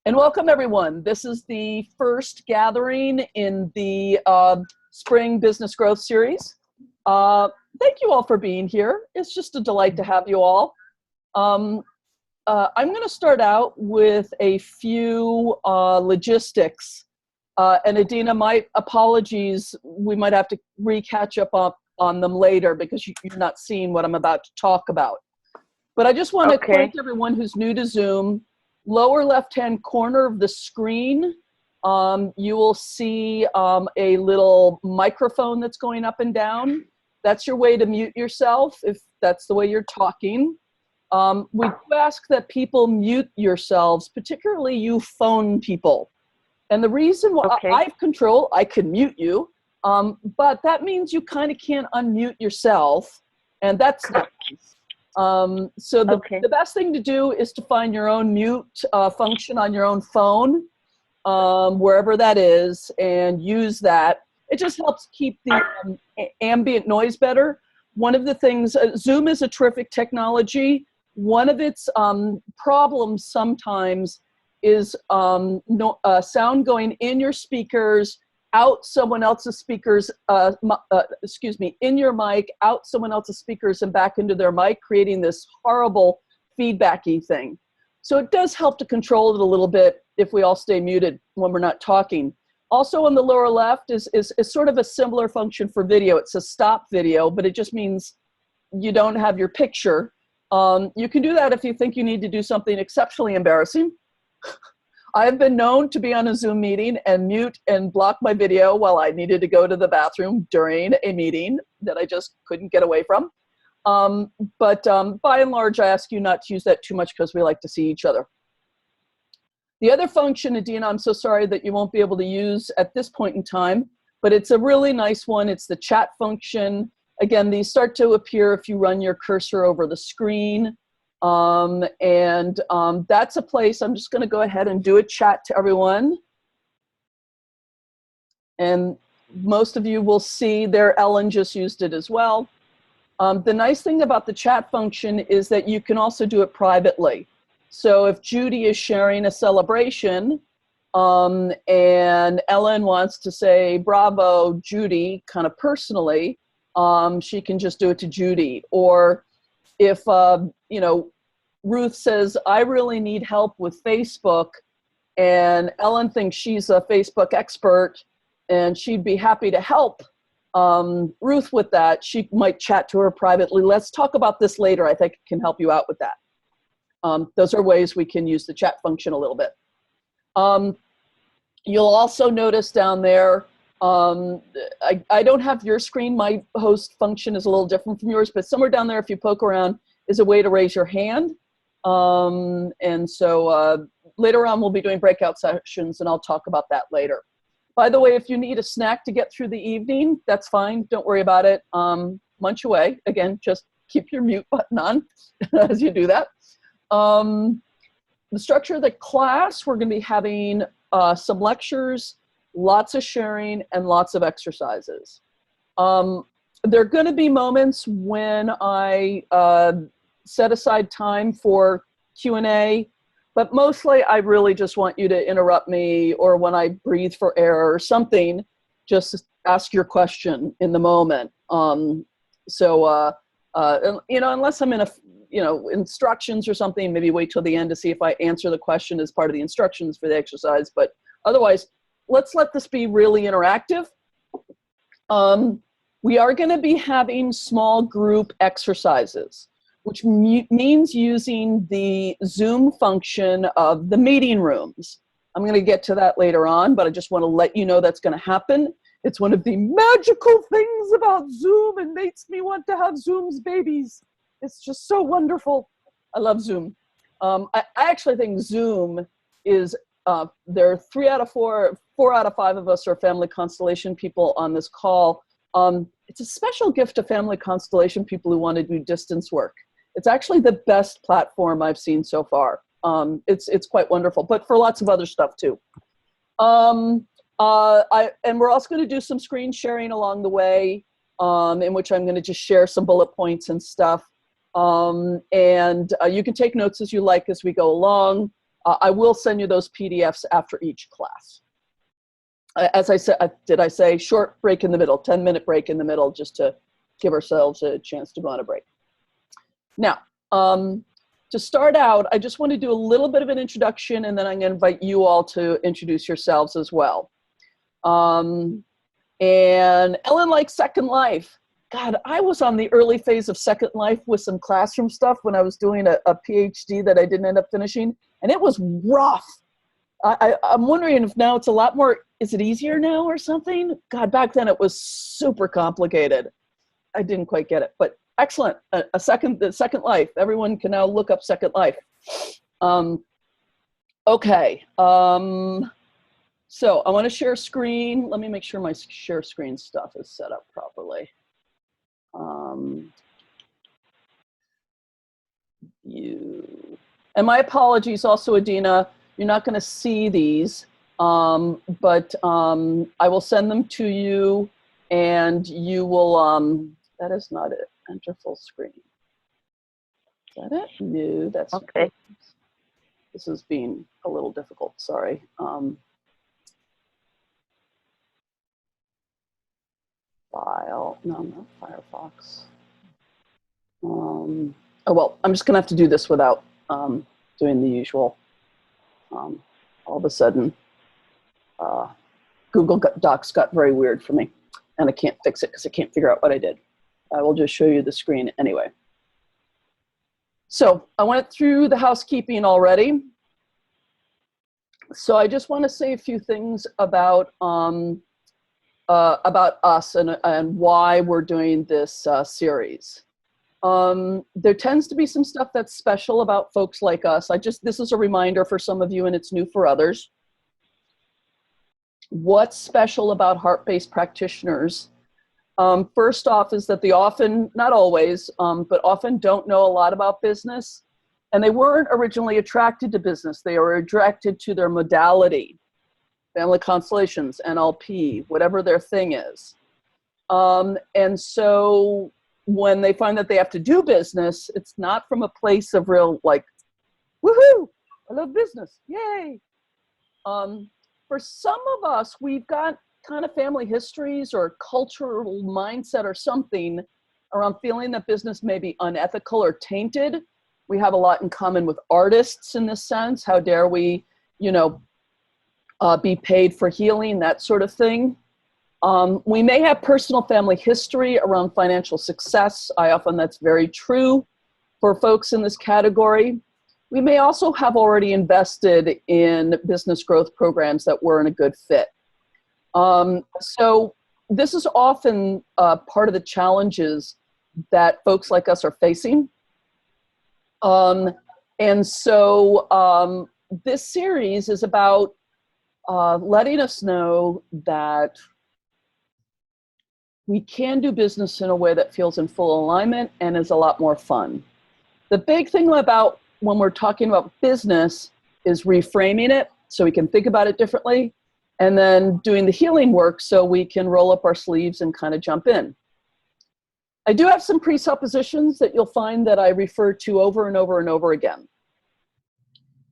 And welcome everyone. This is the first gathering in the Spring Business Growth Series. Thank you all for being here. It's just a delight to have you all. I'm going to start out with a few logistics. And Adina, my apologies, we might have to catch up on them later because you're not seeing what I'm about to talk about. But I just want to acquaint everyone who's new to Zoom. Lower left-hand corner of the screen, you will see a little microphone that's going up and down. That's your way to mute yourself if that's the way you're talking. We do ask that people mute yourselves, particularly you phone people. And the reason why I have control, I can mute you, but that means you kind of can't unmute yourself, and that's not nice. So the best thing to do is to find your own mute function on your own phone, wherever that is, and use that. It just helps keep the ambient noise better. One of the things, Zoom is a terrific technology. One of its problems sometimes is sound going in your speakers, out someone else's speakers, in your mic, out someone else's speakers and back into their mic, creating this horrible feedbacky thing. So it does help to control it a little bit if we all stay muted when we're not talking. Also on the lower left is sort of a similar function for video. It's a stop video, but it just means you don't have your picture. You can do that if you think you need to do something exceptionally embarrassing. I have been known to be on a Zoom meeting and mute and block my video while I needed to go to the bathroom during a meeting that I just couldn't get away from. But by and large, I ask you not to use that too much because we like to see each other. The other function, Adina, I'm so sorry that you won't be able to use at this point in time, but it's a really nice one. It's the chat function. Again, these start to appear if you run your cursor over the screen. That's a place, I'm just going to go ahead and do a chat to everyone. And most of you will see there, Ellen just used it as well. The nice thing about the chat function is that you can also do it privately. So if Judy is sharing a celebration and Ellen wants to say, bravo, Judy, kind of personally, she can just do it to Judy. Or if, you know, Ruth says, I really need help with Facebook, and Ellen thinks she's a Facebook expert, and she'd be happy to help Ruth with that. She might chat to her privately. Let's talk about this later. I think it can help you out with that. Those are ways we can use the chat function a little bit. You'll also notice down there, I don't have your screen. My host function is a little different from yours, but somewhere down there, if you poke around, is a way to raise your hand. And so later on, we'll be doing breakout sessions, and I'll talk about that later. By the way, if you need a snack to get through the evening, that's fine. Don't worry about it. Munch away. Again, just keep your mute button on as you do that. The structure of the class, we're going to be having some lectures, lots of sharing, and lots of exercises. There are going to be moments when I set aside time for Q&A, but mostly I really just want you to interrupt me, or when I breathe for air or something, just ask your question in the moment. You know, unless I'm in a, you know, instructions or something, maybe wait till the end to see if I answer the question as part of the instructions for the exercise, but otherwise, let's let this be really interactive. We are going to be having small group exercises, which means using the Zoom function of the meeting rooms. I'm going to get to that later on, but I just want to let you know that's going to happen. It's one of the magical things about Zoom and makes me want to have Zoom's babies. It's just so wonderful. I love Zoom. I actually think Zoom is, there are 4 out of 5 of us are family constellation people on this call. It's a special gift to family constellation people who want to do distance work. It's actually the best platform I've seen so far. It's quite wonderful, but for lots of other stuff too. And we're also going to do some screen sharing along the way, in which I'm going to just share some bullet points and stuff. You can take notes as you like as we go along. I will send you those PDFs after each class. As I said, did I say short break in the middle, 10-minute break in the middle, just to give ourselves a chance to go on a break. Now, to start out, I just want to do a little bit of an introduction, and then I'm going to invite you all to introduce yourselves as well. And Ellen likes Second Life. God, I was on the early phase of Second Life with some classroom stuff when I was doing a PhD that I didn't end up finishing, and it was rough. I'm wondering if now it's a lot more, is it easier now or something? God, back then it was super complicated. I didn't quite get it, but excellent. The Second Life. Everyone can now look up Second Life. Okay. So I want to share screen. Let me make sure my share screen stuff is set up properly. And my apologies also, Adina, you're not going to see these, but I will send them to you, and you will, that is not it, enter full screen. Is that it? No, that's okay. This is being a little difficult, sorry. File, no, not Firefox. Oh, well, I'm just gonna have to do this without doing the usual. All of a sudden, Google Docs got very weird for me, and I can't fix it because I can't figure out what I did. I will just show you the screen anyway. So I went through the housekeeping already. So I just want to say a few things about us and why we're doing this series. There tends to be some stuff that's special about folks like us. This is a reminder for some of you, and it's new for others. What's special about heart-based practitioners? First off is that they often, not always, but often don't know a lot about business. And they weren't originally attracted to business. They were attracted to their modality, family constellations, NLP, whatever their thing is. And so when they find that they have to do business, it's not from a place of real like, woohoo, I love business, yay. For some of us, we've got kind of family histories or cultural mindset or something around feeling that business may be unethical or tainted. We have a lot in common with artists in this sense. How dare we, be paid for healing, that sort of thing. We may have personal family history around financial success. That's very true for folks in this category. We may also have already invested in business growth programs that weren't a good fit. So this is often part of the challenges that folks like us are facing. And so this series is about letting us know that we can do business in a way that feels in full alignment and is a lot more fun. The big thing about when we're talking about business is reframing it so we can think about it differently, and then doing the healing work so we can roll up our sleeves and kind of jump in. I do have some presuppositions that you'll find that I refer to over and over and over again.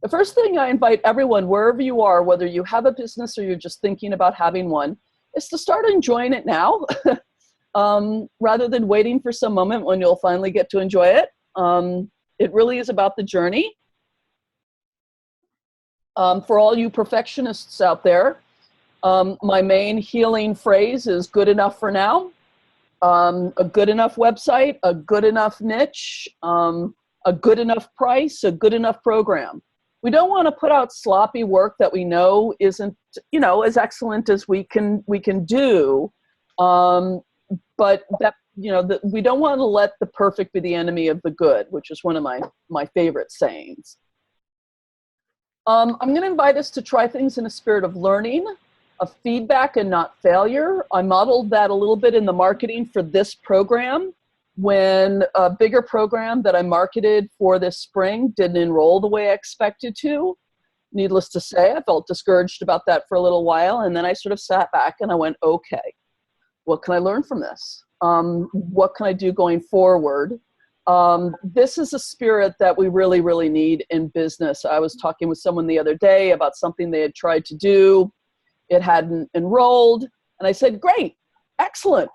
The first thing I invite everyone, wherever you are, whether you have a business or you're just thinking about having one, is to start enjoying it now, rather than waiting for some moment when you'll finally get to enjoy it. It really is about the journey. For all you perfectionists out there, my main healing phrase is good enough for now. A good enough website, a good enough niche, a good enough price, a good enough program. We don't want to put out sloppy work that we know isn't, as excellent as we can do. But that, we don't want to let the perfect be the enemy of the good, which is one of my favorite sayings. I'm going to invite us to try things in a spirit of learning, of feedback and not failure. I modeled that a little bit in the marketing for this program when a bigger program that I marketed for this spring didn't enroll the way I expected to. Needless to say, I felt discouraged about that for a little while, and then I sort of sat back and I went, okay, what can I learn from this? What can I do going forward? This is a spirit that we really, really need in business. I was talking with someone the other day about something they had tried to do. It hadn't enrolled. And I said, great, excellent.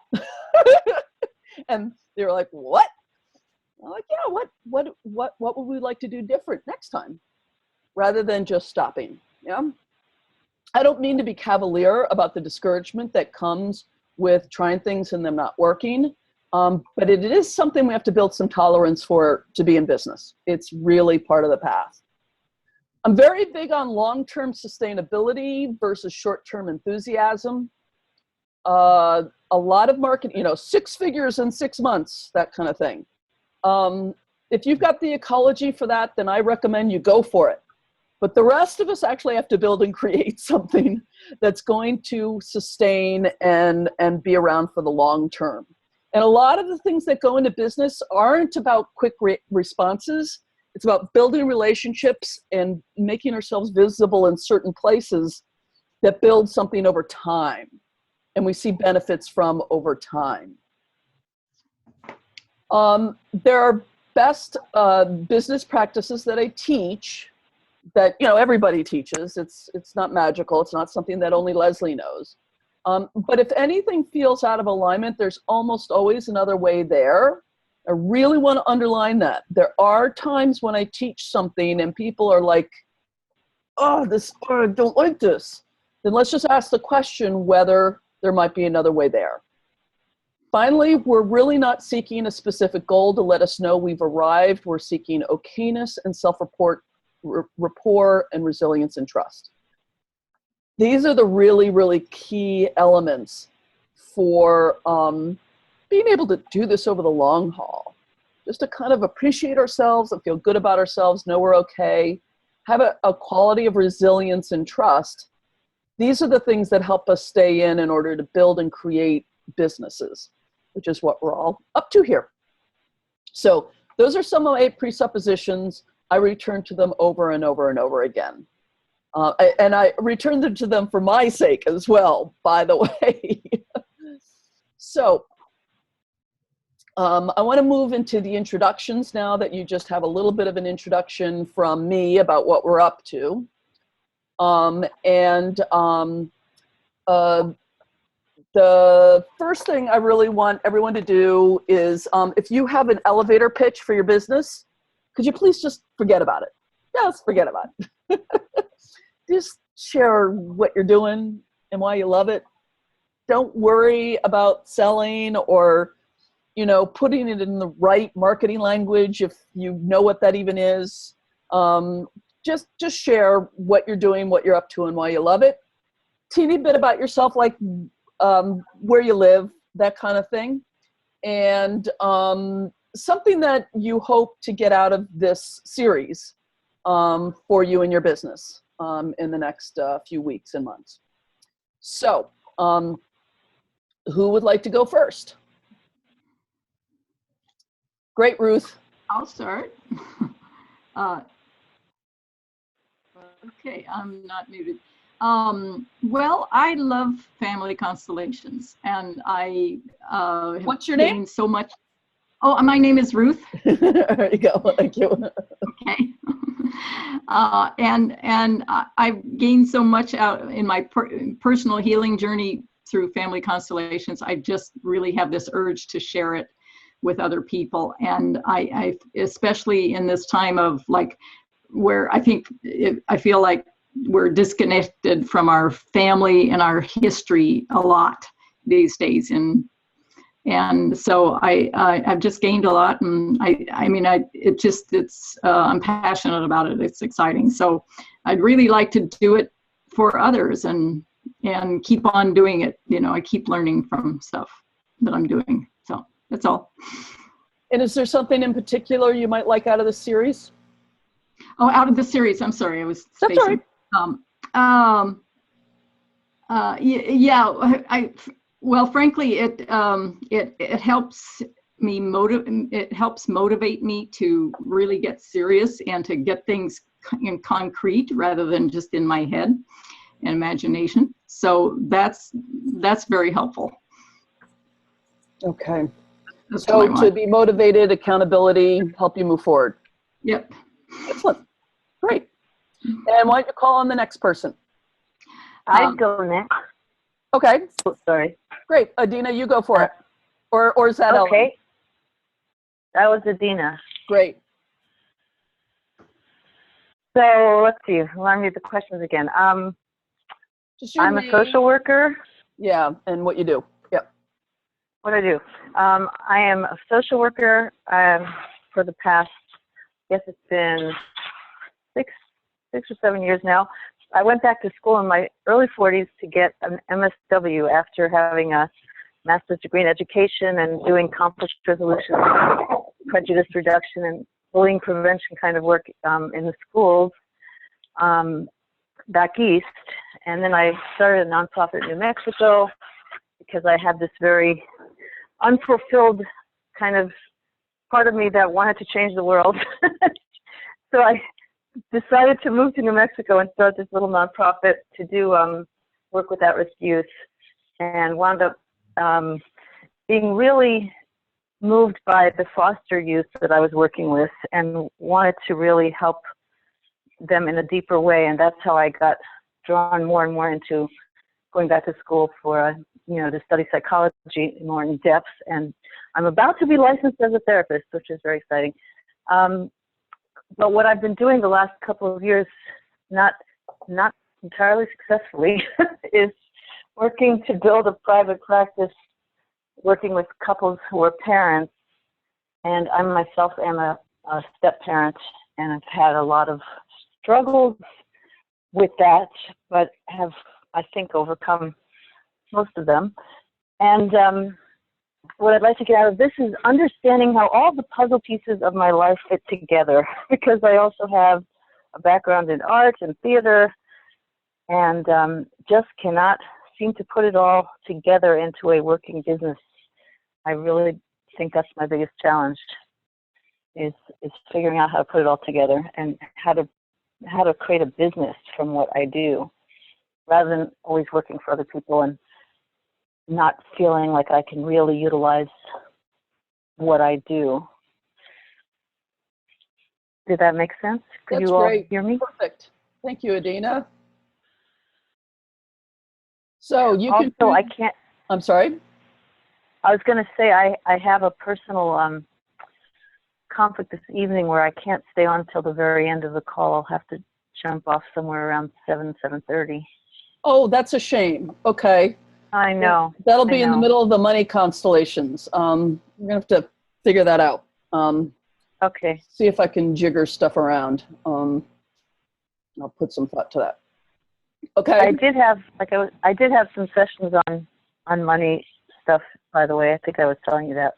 And they were like, what? I'm like, yeah, what would we like to do different next time? Rather than just stopping. Yeah. I don't mean to be cavalier about the discouragement that comes with trying things and them not working. But it is something we have to build some tolerance for to be in business. It's really part of the path. I'm very big on long-term sustainability versus short-term enthusiasm. A lot of marketing, 6 figures in 6 months, that kind of thing. If you've got the ecology for that, then I recommend you go for it. But the rest of us actually have to build and create something that's going to sustain and be around for the long term. And a lot of the things that go into business aren't about quick responses. It's about building relationships and making ourselves visible in certain places that build something over time. And we see benefits from over time. There are best business practices that I teach that, everybody teaches. It's not magical. It's not something that only Leslie knows. But if anything feels out of alignment, there's almost always another way there. I really want to underline that. There are times when I teach something and people are like, I don't like this. Then let's just ask the question whether there might be another way there. Finally, we're really not seeking a specific goal to let us know we've arrived. We're seeking okayness and self-rapport, rapport, and resilience and trust. These are the really, really key elements for being able to do this over the long haul. Just to kind of appreciate ourselves and feel good about ourselves, know we're okay, have a quality of resilience and trust. These are the things that help us stay in order to build and create businesses, which is what we're all up to here. So those are some of my presuppositions. I return to them over and over and over again. And I return them to them for my sake as well, by the way. So I want to move into the introductions now that you just have a little bit of an introduction from me about what we're up to. The first thing I really want everyone to do is, if you have an elevator pitch for your business, could you please just forget about it? Just forget about it. Just share what you're doing and why you love it. Don't worry about selling or, putting it in the right marketing language if you know what that even is. Just share what you're doing, what you're up to, and why you love it. Teeny bit about yourself, like where you live, that kind of thing. And something that you hope to get out of this series for you and your business in the next few weeks and months. So who would like to go first? Great, Ruth. I'll start. Okay, I'm not muted. Well, I love family constellations, and I What's your name? So much. Oh, my name is Ruth. There you go. Thank you. Okay. And I've gained so much out in my personal healing journey through family constellations. I just really have this urge to share it with other people, and I especially in this time of where I feel like we're disconnected from our family and our history a lot these days, and so I've just gained a lot, and I'm passionate about it. It's exciting, so I'd really like to do it for others and keep on doing it. I keep learning from stuff that I'm doing. So that's all. And is there something in particular you might like out of the series? Oh, out of the series. I'm sorry, I was spacing. That's all right. Well, frankly, it helps me it helps motivate me to really get serious and to get things in concrete rather than just in my head and imagination. So that's very helpful. Okay. That's what I So to want. be motivated, accountability, help you move forward. Yep. Excellent. Great. And why don't you call on the next person? I'd go next. Okay, Oh, sorry. great. Adina, you go for it. Or is that Ellen? Okay. That was Adina. Great. So let's see. Let me read the questions again. Just your I'm a name. social worker. Yeah, and what you do. Yep. What do I do? I am a social worker for the past, I guess it's been six or 7 years now. I went back to school in my early 40s to get an MSW after having a master's degree in education and doing conflict resolution, prejudice reduction, and bullying prevention kind of work in the schools back east. And then I started a nonprofit in New Mexico because I had this very unfulfilled kind of part of me that wanted to change the world. So I decided to move to New Mexico and start this little nonprofit to do work with at-risk youth, and wound up being really moved by the foster youth that I was working with and wanted to really help them in a deeper way. And that's how I got drawn more and more into going back to school for, to study psychology more in depth. And I'm about to be licensed as a therapist, which is very exciting. But what I've been doing the last couple of years, not entirely successfully, is working to build a private practice, working with couples who are parents. And I myself am a step-parent, and I've had a lot of struggles with that, but have, I think, overcome most of them. And what I'd like to get out of this is understanding how all the puzzle pieces of my life fit together, because I also have a background in art and theater, and just cannot seem to put it all together into a working business. I really think that's my biggest challenge, is figuring out how to put it all together and how to create a business from what I do, rather than always working for other people and not feeling like I can really utilize what I do. Did that make sense? Could That's you all great. hear me? Perfect. Thank you, Adina. So you can. Also, I can't. I'm sorry. I was going to say I have a personal conflict this evening where I can't stay on till the very end of the call. I'll have to jump off somewhere around 7:30. Oh, that's a shame. Okay. I know. That'll be I in the know. middle of the money constellations. We're gonna have to figure that out. Okay. See if I can jigger stuff around. I'll put some thought to that. Okay. I did have I did have some sessions on money stuff, by the way. I think I was telling you that.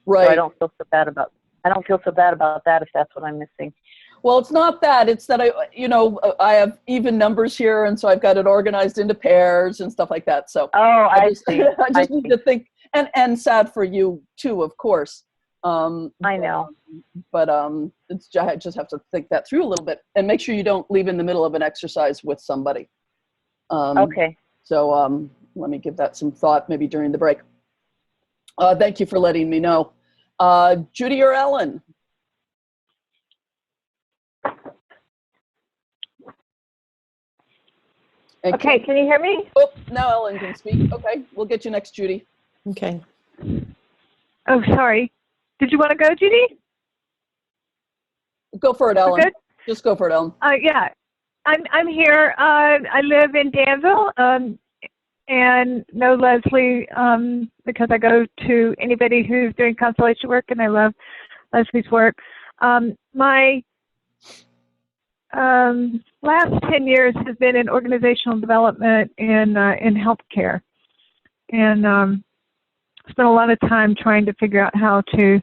Right. So I don't feel so bad about that if that's what I'm missing. Well, it's not that. It's that I have even numbers here, and so I've got it organized into pairs and stuff like that. So Oh, I see. I just need to think, and sad for you too, of course. I know. But I just have to think that through a little bit and make sure you don't leave in the middle of an exercise with somebody. Okay. So let me give that some thought, maybe during the break. Thank you for letting me know. Judy or Ellen? And Okay, can you hear me? Oh, now Ellen can speak. Okay, we'll get you next, Judy. Okay. Oh, sorry. Did you want to go, Judy? Go for it, Ellen. Good? Just go for it, Ellen. Yeah, I'm here. I live in Danville, and know Leslie because I go to anybody who's doing constellation work, and I love Leslie's work. My last 10 years has been in organizational development in healthcare, and spent a lot of time trying to figure out how to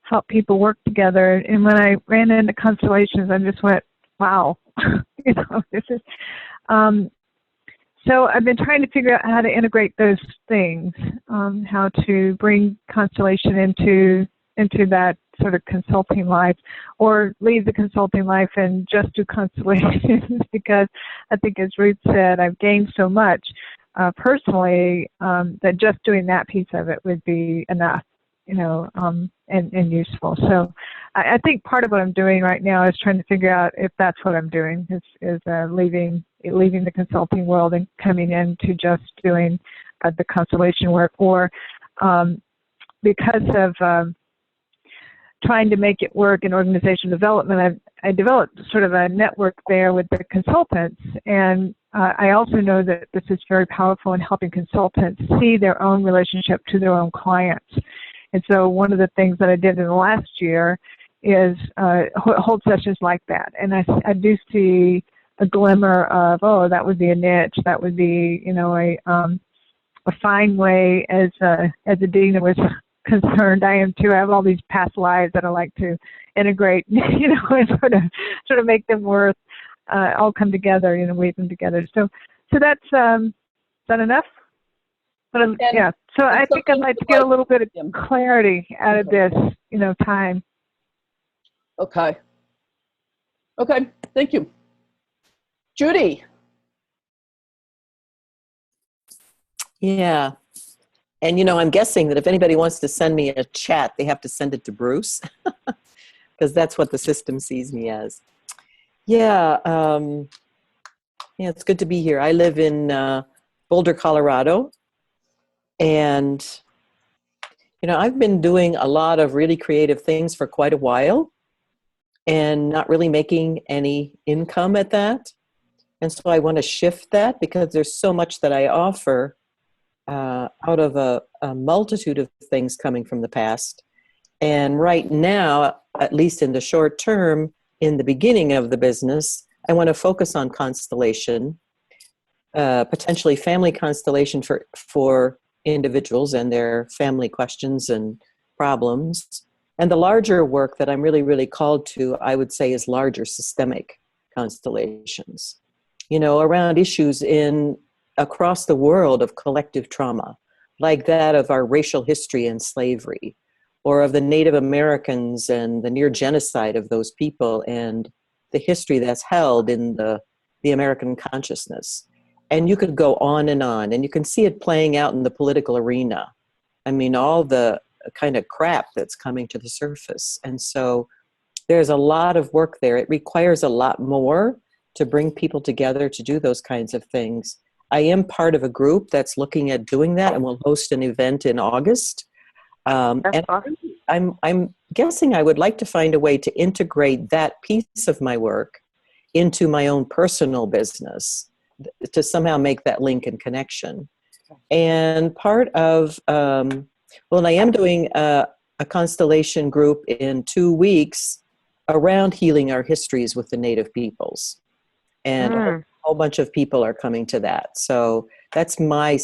help people work together. And when I ran into constellations, I just went, wow, this is. So I've been trying to figure out how to integrate those things, how to bring constellation into that sort of consulting life, or leave the consulting life and just do constellations, because I think, as Ruth said, I've gained so much personally that just doing that piece of it would be enough. and useful. So I think part of what I'm doing right now is trying to figure out if that's what I'm doing, is leaving the consulting world and coming into just doing the constellation work, or because of trying to make it work in organizational development, I developed sort of a network there with the consultants, and I also know that this is very powerful in helping consultants see their own relationship to their own clients. And so one of the things that I did in the last year is hold sessions like that, and I do see a glimmer of, oh, that would be a niche, that would be, a fine way. As Adina was concerned, I am too. I have all these past lives that I like to integrate, and sort of make them worth all come together, weave them together. So that's is that enough? But yeah. So I think I'd like to get a little bit of clarity out of this, time. Okay. Okay. Thank you, Judy. Yeah. And, I'm guessing that if anybody wants to send me a chat, they have to send it to Bruce because that's what the system sees me as. Yeah. Yeah, it's good to be here. I live in Boulder, Colorado. And, I've been doing a lot of really creative things for quite a while and not really making any income at that. And so I want to shift that because there's so much that I offer out of a multitude of things coming from the past. And right now, at least in the short term, in the beginning of the business, I want to focus on constellation, potentially family constellation for individuals and their family questions and problems. And the larger work that I'm really, really called to, I would say, is larger systemic constellations, around issues across the world of collective trauma, like that of our racial history and slavery, or of the Native Americans and the near genocide of those people and the history that's held in the American consciousness. And you could go on, and you can see it playing out in the political arena. I mean, all the kind of crap that's coming to the surface. And so there's a lot of work there. It requires a lot more to bring people together to do those kinds of things. I am part of a group that's looking at doing that, and we'll host an event in August. That's and awesome. I'm guessing I would like to find a way to integrate that piece of my work into my own personal business to somehow make that link and connection. And part of, I am doing a constellation group in 2 weeks around healing our histories with the Native peoples. And a whole bunch of people are coming to that. So that's my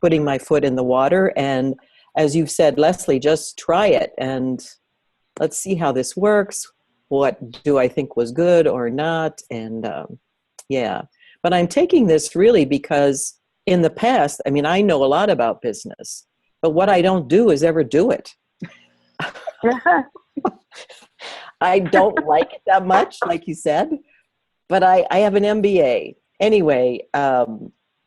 putting my foot in the water. And as you've said, Leslie, just try it and let's see how this works. What do I think was good or not? And yeah, but I'm taking this really because in the past, I know a lot about business, but what I don't do is ever do it. I don't like it that much, like you said, but I have an MBA. Anyway,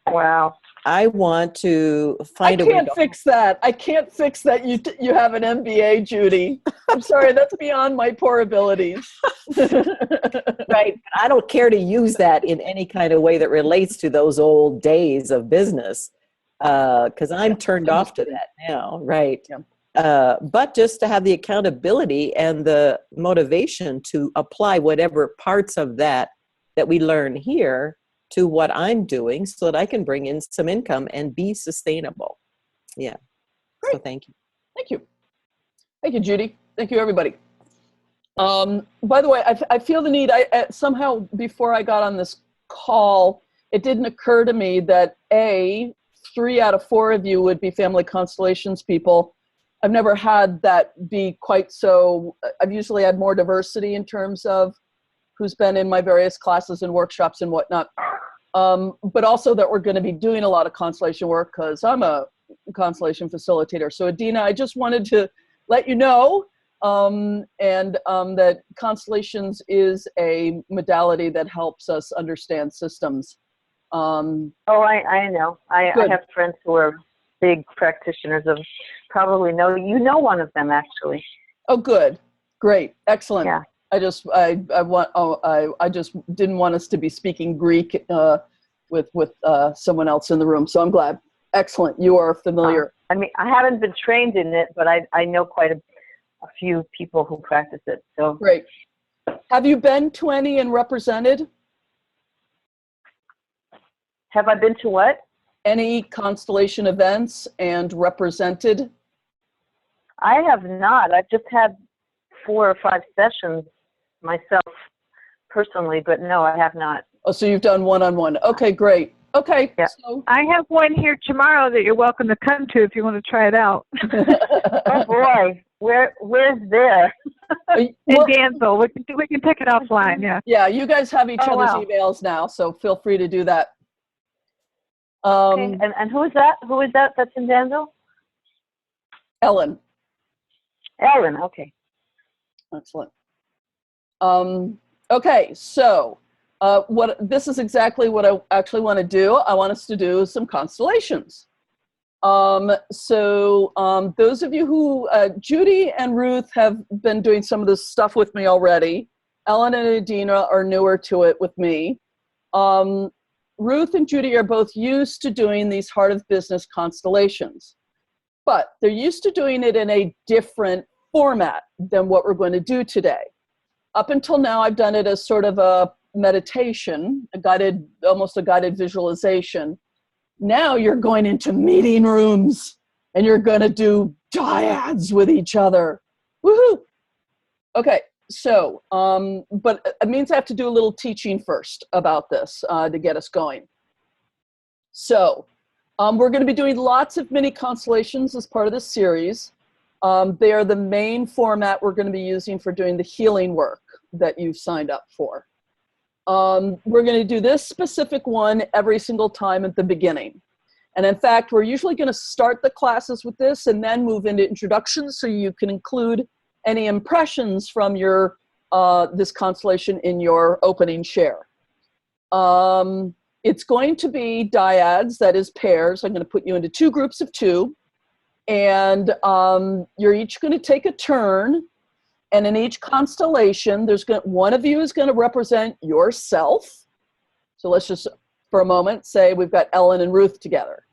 Wow. I want to find a way. I can't fix that. I can't fix that you have an MBA, Judy. I'm sorry, that's beyond my poor abilities. Right. I don't care to use that in any kind of way that relates to those old days of business because I'm turned off to that now. Right. Yeah. But just to have the accountability and the motivation to apply whatever parts of that we learn here to what I'm doing so that I can bring in some income and be sustainable. Yeah. Great. So thank you. Thank you. Thank you, Judy. Thank you, everybody. By the way, I feel the need, somehow before I got on this call, it didn't occur to me that 3 out of 4 of you would be family constellations people. I've never had that be quite so. I've usually had more diversity in terms of who's been in my various classes and workshops and whatnot. But also that we're going to be doing a lot of constellation work because I'm a constellation facilitator. So Adina, I just wanted to let you know that constellations is a modality that helps us understand systems. I know. I have friends who are big practitioners of probably know. You know one of them, actually. Oh, good. Great. Excellent. Yeah. I just didn't want us to be speaking Greek with someone else in the room. So I'm glad. Excellent. You are familiar. I mean, I haven't been trained in it, but I know quite a few people who practice it. So Great. Have you been to any and represented? have I been to what? Any constellation events and represented? I have not. I've just had 4 or 5 sessions myself personally, but no, I have not. Oh, so you've done one-on-one. Okay, great. Okay. Yeah. So, I have one here tomorrow that you're welcome to come to if you want to try it out. Oh boy, where's there? In well, Danville. We can take it offline, yeah. yeah, you guys have each Oh, other's wow. emails now, so feel free to do that. Okay. And who is that? Who is that that's in Danville? Ellen. Ellen, okay. Excellent. Okay, so this is exactly what I actually want to do. I want us to do some constellations. So those of you who, Judy and Ruth have been doing some of this stuff with me already. Ellen and Adina are newer to it with me. Ruth and Judy are both used to doing these Heart of Business constellations, but they're used to doing it in a different format than what we're going to do today. Up until now, I've done it as sort of a meditation, almost a guided visualization. Now you're going into meeting rooms and you're going to do dyads with each other. Woohoo! Okay, so, but it means I have to do a little teaching first about this to get us going. So, we're going to be doing lots of mini constellations as part of this series. They are the main format we're going to be using for doing the healing work that you've signed up for. We're going to do this specific one every single time at the beginning. And in fact, we're usually going to start the classes with this and then move into introductions so you can include any impressions from your this constellation in your opening share. It's going to be dyads, that is pairs. I'm going to put you into 2 groups of 2. And you're each going to take a turn. And in each constellation, one of you is going to represent yourself. So let's just, for a moment, say we've got Ellen and Ruth together.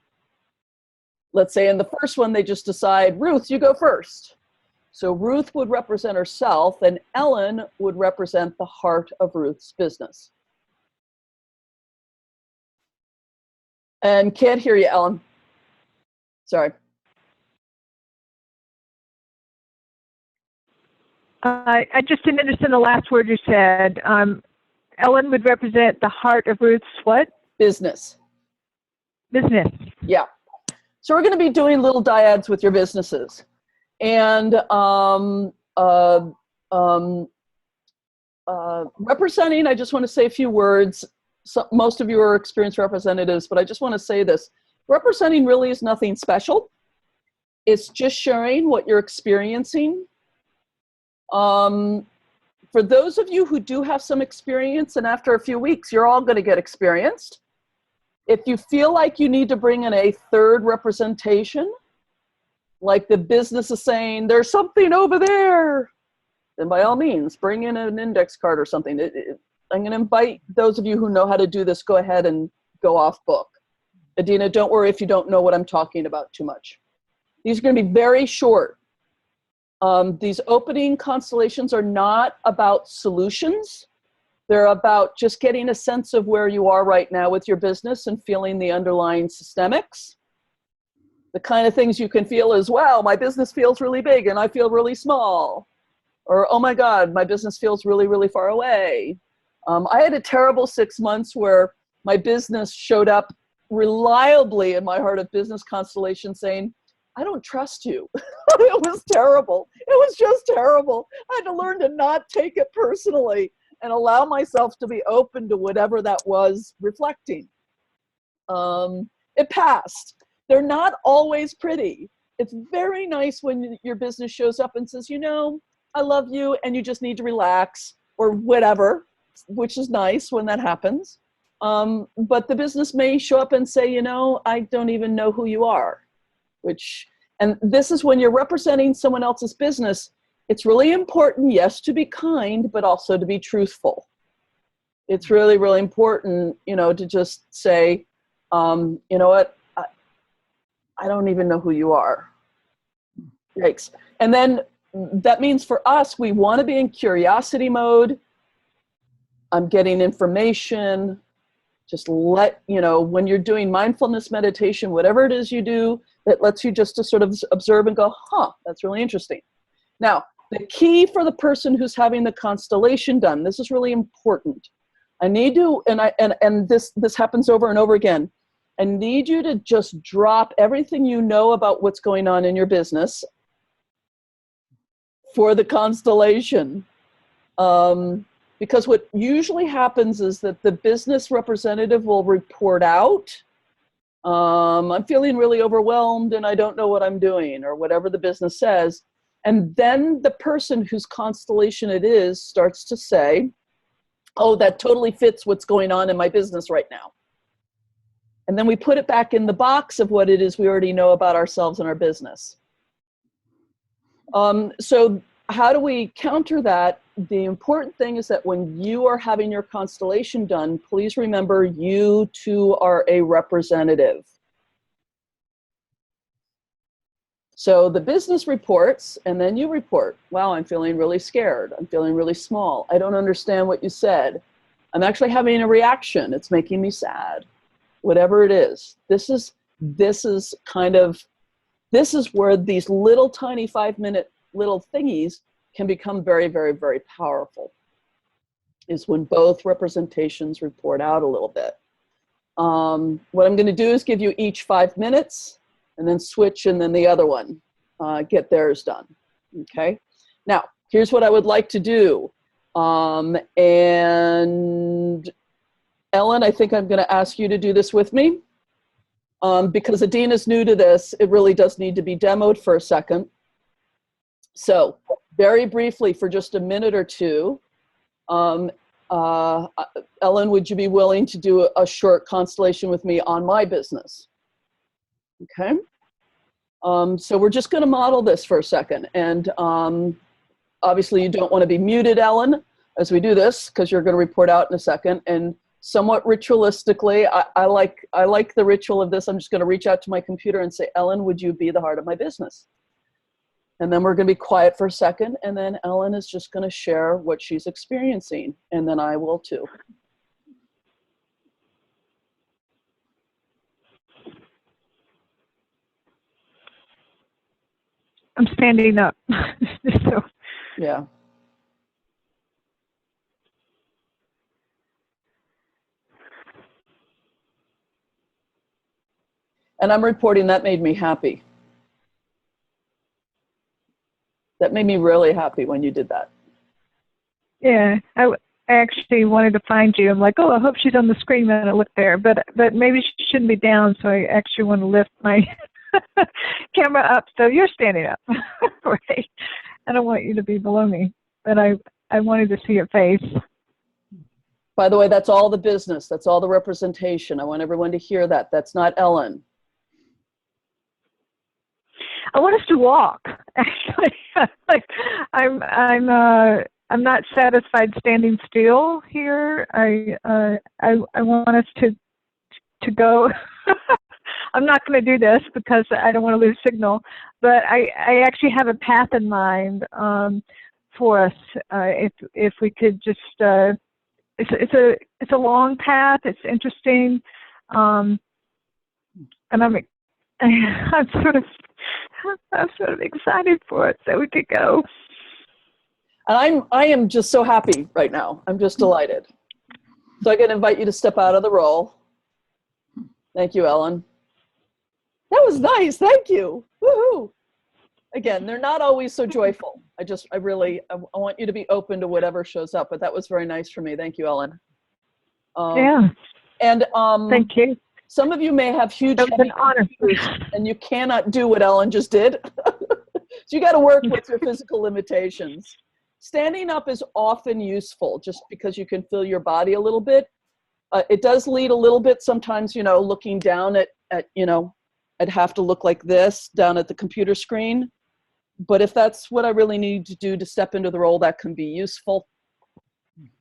Let's say in the first one, they just decide, Ruth, you go first. So Ruth would represent herself, and Ellen would represent the heart of Ruth's business. And can't hear you, Ellen. Sorry. I just didn't understand the last word you said. Ellen would represent the heart of Ruth's what? Business. Business. Yeah. So we're going to be doing little dyads with your businesses. And representing, I just want to say a few words. So most of you are experienced representatives, but I just want to say this. Representing really is nothing special. It's just sharing what you're experiencing. For those of you who do have some experience, and after a few weeks, you're all going to get experienced. If you feel like you need to bring in a third representation, like the business is saying, there's something over there, then by all means, bring in an index card or something. I'm going to invite those of you who know how to do this, go ahead and go off book. Adina, don't worry if you don't know what I'm talking about too much. These are going to be very short. These opening constellations are not about solutions. They're about just getting a sense of where you are right now with your business and feeling the underlying systemics. The kind of things you can feel as, well, my business feels really big and I feel really small. Or, oh my God, my business feels really, really far away. I had a terrible 6 months where my business showed up reliably in my Heart of Business constellation saying, I don't trust you. It was terrible. It was just terrible. I had to learn to not take it personally and allow myself to be open to whatever that was reflecting. It passed. They're not always pretty. It's very nice when your business shows up and says, you know, I love you and you just need to relax or whatever, which is nice when that happens. But the business may show up and say, you know, I don't even know who you are, which And this is when you're representing someone else's business. It's really important, yes, to be kind, but also to be truthful. It's really, really important, to just say, you know what, I don't even know who you are. Yikes. And then that means for us, we want to be in curiosity mode. I'm getting information. Just when you're doing mindfulness meditation, whatever it is you do, that lets you just to sort of observe and go, that's really interesting. Now, the key for the person who's having the constellation done, this is really important. I need to, and this happens over and over again. I need you to just drop everything you know about what's going on in your business for the constellation. Because what usually happens is that the business representative will report out, I'm feeling really overwhelmed and I don't know what I'm doing, or whatever the business says. And then the person whose constellation it is starts to say, oh, that totally fits what's going on in my business right now. And then we put it back in the box of what it is we already know about ourselves and our business. So how do we counter that? The important thing is that when you are having your constellation done, please remember you too are a representative. So the business reports, and then you report, wow, I'm feeling really scared. I'm feeling really small. I don't understand what you said. I'm actually having a reaction. It's making me sad. Whatever it is. This is where these little tiny 5-minute little thingies can become very, very, very powerful, is when both representations report out a little bit. What I'm going to do is give you each 5 minutes and then switch, and then the other one, get theirs done. Okay. Now, here's what I would like to do. And Ellen, I think I'm going to ask you to do this with me. Because Adina's new to this, it really does need to be demoed for a second. So very briefly, for just a minute or two, Ellen, would you be willing to do a short constellation with me on my business? Okay. So we're just going to model this for a second. And obviously you don't want to be muted, Ellen, as we do this, because you're going to report out in a second. And somewhat ritualistically, I like the ritual of this. I'm just going to reach out to my computer and say, Ellen, would you be the heart of my business? And then we're going to be quiet for a second. And then Ellen is just going to share what she's experiencing. And then I will too. I'm standing up. So. Yeah. And I'm reporting that made me happy. That made me really happy when you did that. Yeah, I actually wanted to find you. I'm like, oh, I hope she's on the screen when I look there. But maybe she shouldn't be down, so I actually want to lift my camera up. So you're standing up, right? I don't want you to be below me, but I wanted to see your face. By the way, that's all the business. That's all the representation. I want everyone to hear that. That's not Ellen. I want us to walk. Actually, like I'm not satisfied standing still here. I want us to go. I'm not going to do this because I don't want to lose signal. But I actually have a path in mind for us. If we could just, it's a long path. It's interesting, and I'm sort of excited for it, so we could go. And I am just so happy right now. I'm just delighted. So I can invite you to step out of the role. Thank you, Ellen. That was nice. Thank you. Woohoo. Again, they're not always so joyful. I want you to be open to whatever shows up, but that was very nice for me. Thank you, Ellen. Yeah. And thank you. some of you may have huge It was an honor. and you cannot do what Ellen just did. So you got to work with your physical limitations. Standing up is often useful just because you can feel your body a little bit. It does lead a little bit sometimes, looking down at I'd have to look like this down at the computer screen. But if that's what I really need to do to step into the role, that can be useful.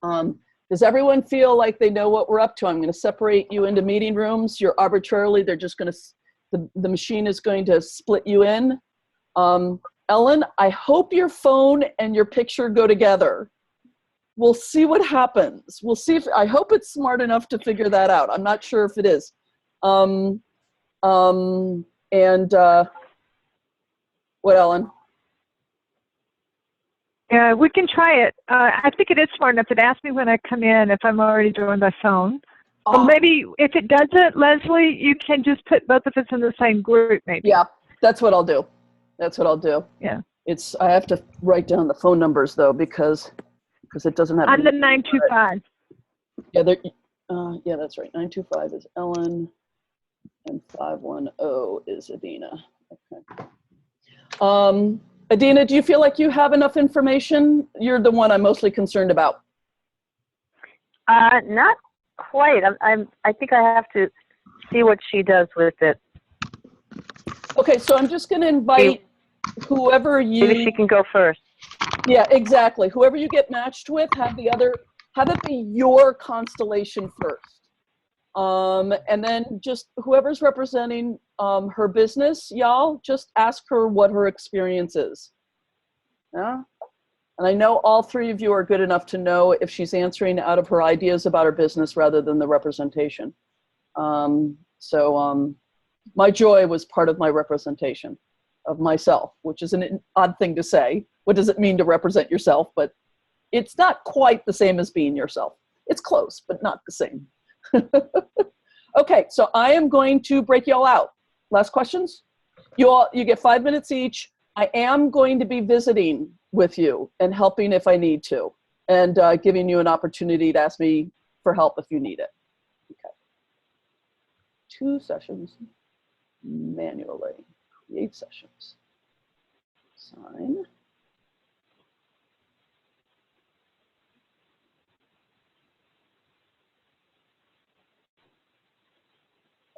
Does everyone feel like they know what we're up to? I'm going to separate you into meeting rooms. You're arbitrarily, they're just going to, the machine is going to split you in. Ellen, I hope your phone and your picture go together. We'll see what happens. We'll see if, I hope it's smart enough to figure that out. I'm not sure if it is. What, Ellen? Yeah, we can try it. I think it is smart enough. It asks me when I come in if I'm already doing my phone. Or maybe if it doesn't, Leslie, you can just put both of us in the same group, maybe. Yeah, that's what I'll do. That's what I'll do. Yeah. I have to write down the phone numbers though, because it doesn't have. I'm the 925. Yeah, yeah, that's right. 925 is Ellen, and 510 is Adina. Okay. Adina, do you feel like you have enough information? You're the one I'm mostly concerned about. Not quite. I think I have to see what she does with it. Okay, so I'm just going to invite whoever you. Maybe she can go first. Yeah, exactly. Whoever you get matched with, have it be your constellation first. And then just whoever's representing her business, y'all, just ask her what her experience is. Yeah? And I know all three of you are good enough to know if she's answering out of her ideas about her business rather than the representation. My joy was part of my representation of myself, which is an odd thing to say. What does it mean to represent yourself? But it's not quite the same as being yourself. It's close, but not the same. Okay, so I am going to break you all out. Last questions? You get 5 minutes each. I am going to be visiting with you and helping if I need to, and giving you an opportunity to ask me for help if you need it. Okay. 2 sessions manually. Create sessions. Sign.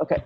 Okay.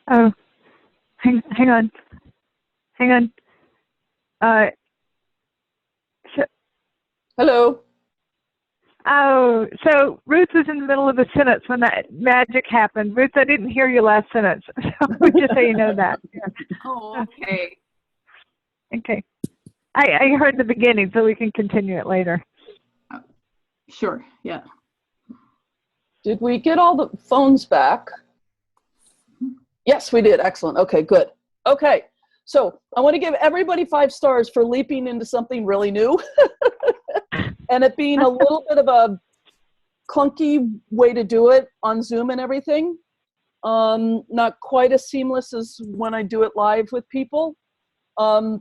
Oh, hang on. Hello. So Ruth was in the middle of a sentence when that magic happened. Ruth, I didn't hear your last sentence, so just so you know that. Yeah. Oh, okay. Okay. I heard the beginning, so we can continue it later. Sure, yeah. Did we get all the phones back? Yes, we did. Excellent. Okay, good. Okay, so I want to give everybody 5 stars for leaping into something really new and it being a little bit of a clunky way to do it on Zoom and everything. Not quite as seamless as when I do it live with people. So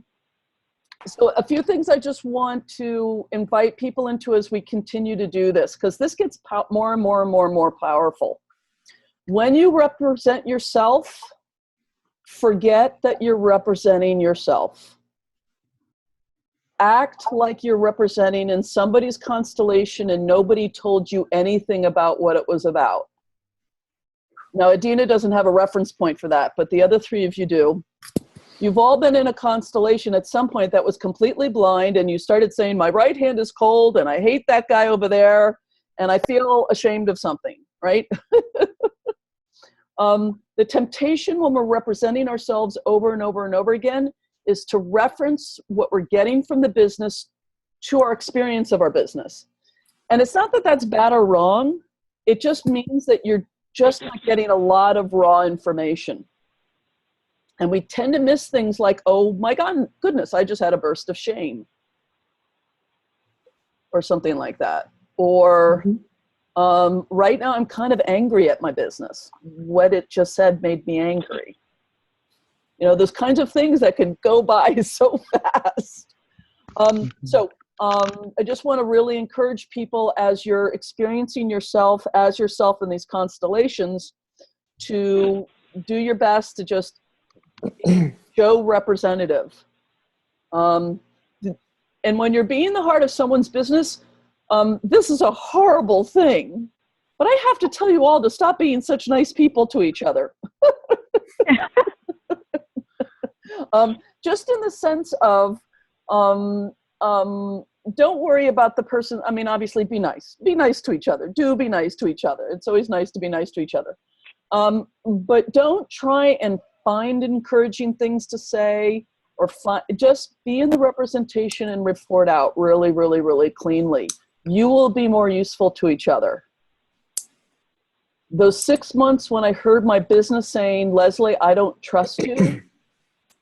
a few things I just want to invite people into as we continue to do this, because this gets more and more and more and more powerful. When you represent yourself, forget that you're representing yourself. Act like you're representing in somebody's constellation and nobody told you anything about what it was about. Now, Adina doesn't have a reference point for that, but the other 3 of you do. You've all been in a constellation at some point that was completely blind, and you started saying, my right hand is cold, and I hate that guy over there, and I feel ashamed of something, right? The temptation when we're representing ourselves over and over and over again is to reference what we're getting from the business to our experience of our business. And it's not that that's bad or wrong. It just means that you're just not getting a lot of raw information. And we tend to miss things like, oh my God, goodness, I just had a burst of shame. Or something like that. Or right now I'm kind of angry at my business. What it just said made me angry. You know, those kinds of things that can go by so fast. I just want to really encourage people as you're experiencing yourself as yourself in these constellations to do your best to just show representative. And when you're being the heart of someone's business, this is a horrible thing, but I have to tell you all to stop being such nice people to each other. Just in the sense of, don't worry about the person. I mean, obviously be nice to each other. Do be nice to each other. It's always nice to be nice to each other. But don't try and find encouraging things to say, or just be in the representation and report out really, really, really cleanly. You will be more useful to each other. Those 6 months when I heard my business saying, Leslie, I don't trust you,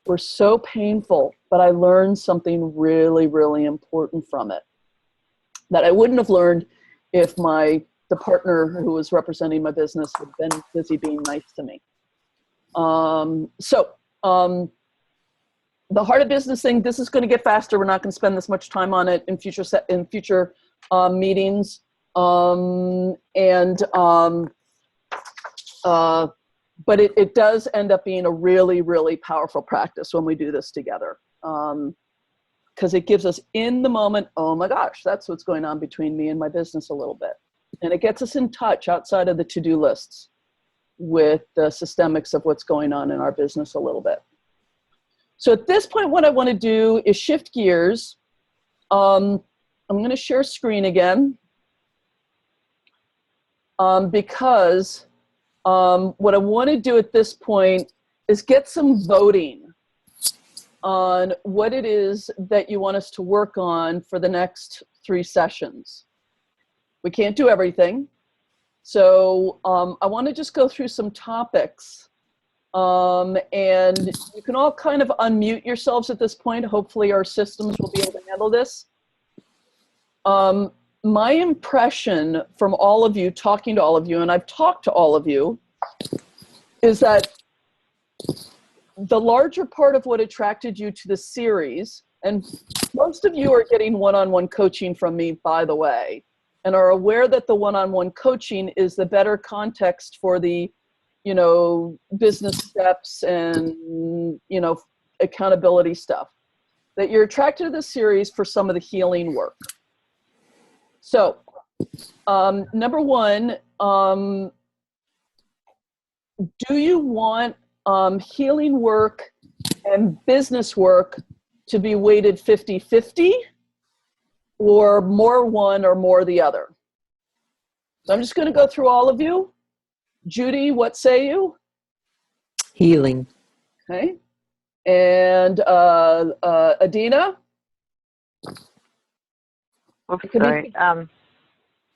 were so painful, but I learned something really, really important from it that I wouldn't have learned if the partner who was representing my business had been busy being nice to me. The heart of business thing, this is going to get faster. We're not going to spend this much time on it in future meetings. But it does end up being a really, really powerful practice when we do this together. Because it gives us in the moment, oh my gosh, that's what's going on between me and my business a little bit. And it gets us in touch outside of the to-do lists with the systemics of what's going on in our business a little bit. So at this point, what I want to do is shift gears. I'm going to share screen again because what I want to do at this point is get some voting on what it is that you want us to work on for the next 3 sessions. We can't do everything. So I want to just go through some topics. And you can all kind of unmute yourselves at this point. Hopefully our systems will be able to handle this. My impression from all of you, talking to all of you, and I've talked to all of you, is that the larger part of what attracted you to the series, and most of you are getting one-on-one coaching from me, by the way, and are aware that the one-on-one coaching is the better context for the business steps and, accountability stuff, that you're attracted to the series for some of the healing work. So, number one, do you want healing work and business work to be weighted 50-50 or more one or more the other? So I'm just going to go through all of you. Judy, what say you? Healing. Okay. And Adina? Oh, sorry.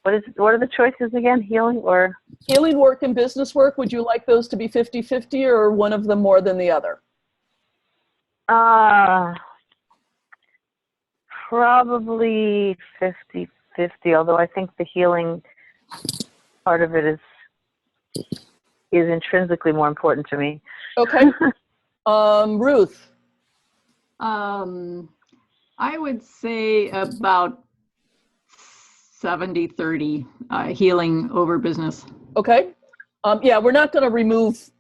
What are the choices again? Healing or? Healing work and business work, would you like those to be 50-50 or one of them more than the other? Probably 50-50, although I think the healing part of it is intrinsically more important to me. Okay. Ruth? I would say about 70-30 healing over business. Okay. Yeah, we're not going to remove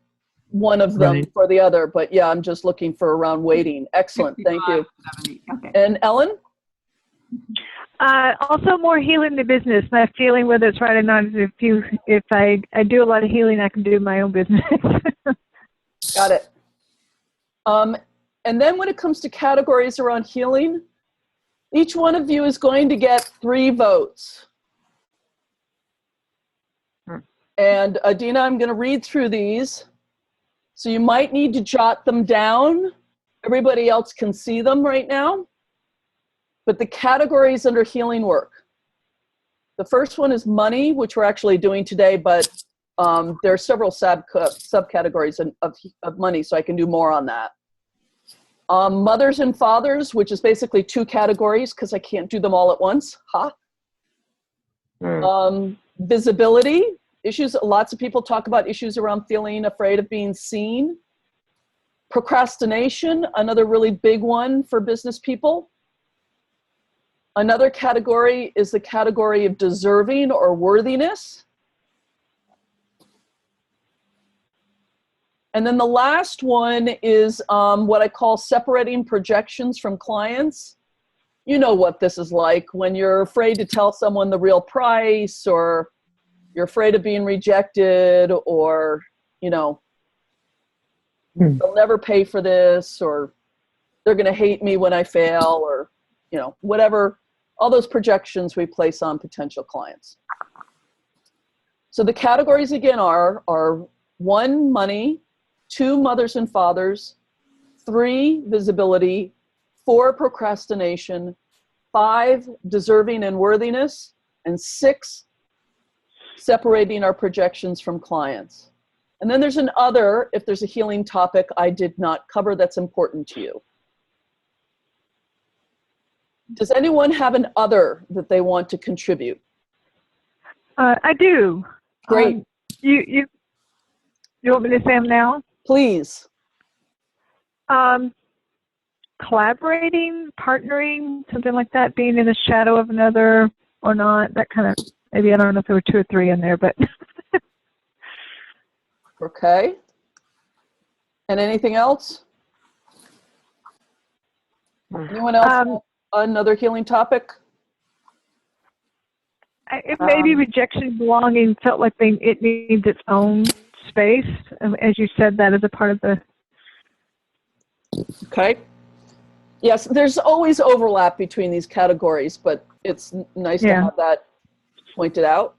one of them for the other, but yeah, I'm just looking for around weighting. Excellent. Thank you. 70. Okay. And Ellen? Also more healing the business, not feeling whether it's right or not. If I do a lot of healing, I can do my own business. Got it. And then when it comes to categories around healing, each one of you is going to get 3 votes. And Adina, I'm going to read through these. So you might need to jot them down. Everybody else can see them right now. But the categories under healing work. The first one is money, which we're actually doing today, but there are several subcategories of money, so I can do more on that. Mothers and fathers, which is basically 2 categories because I can't do them all at once. Visibility issues. Lots of people talk about issues around feeling afraid of being seen. Procrastination, another really big one for business people. Another category is the category of deserving or worthiness. And then the last one is what I call separating projections from clients. You know what this is like when you're afraid to tell someone the real price, or you're afraid of being rejected, or, you know, they'll never pay for this, or they're going to hate me when I fail, or, you know, whatever, all those projections we place on potential clients. So the categories again are 1, money, 2, mothers and fathers, 3, visibility, 4, procrastination, 5, deserving and worthiness, and 6, separating our projections from clients. And then there's an other, if there's a healing topic I did not cover that's important to you. Does anyone have an other that they want to contribute? I do. Great. You want me to say them now? Please. Collaborating, partnering, something like that, being in the shadow of another or not, that kind of, maybe, I don't know if there were 2 or 3 in there, but. Okay. And anything else? Anyone else have another healing topic? It maybe rejection, belonging, felt like it needs its own space, as you said, that as a part of the. Okay. Yes, there's always overlap between these categories, but it's nice to have that pointed out.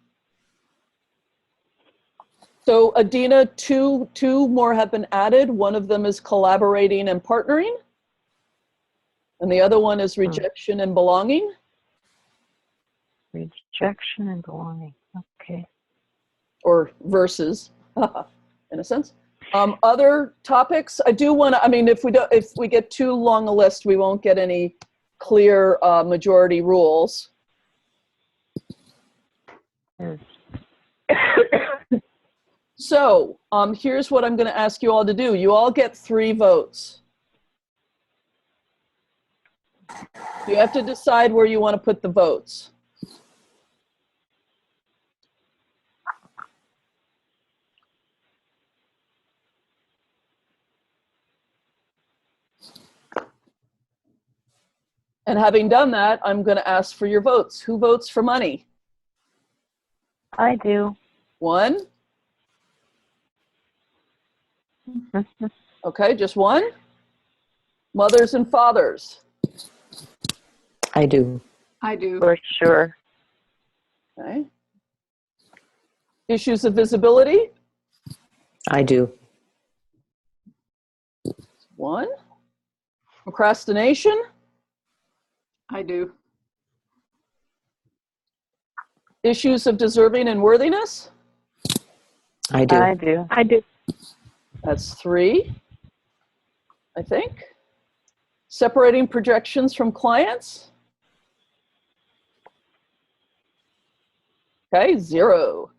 So Adina, two more have been added. One of them is collaborating and partnering. And the other one is rejection and belonging. Rejection and belonging. Okay. Or versus, in a sense. Other topics, I do want to, I mean, if we get too long a list, we won't get any clear majority rules. So here's what I'm going to ask you all to do. You all get 3 votes. You have to decide where you want to put the votes. And having done that, I'm going to ask for your votes. Who votes for money? I do. 1? Okay, just 1? Mothers and fathers? I do. I do. For sure. Okay. Issues of visibility? I do. 1. Procrastination? I do. Issues of deserving and worthiness? I do. I do. I did. That's 3, I think. Separating projections from clients? Okay, 0.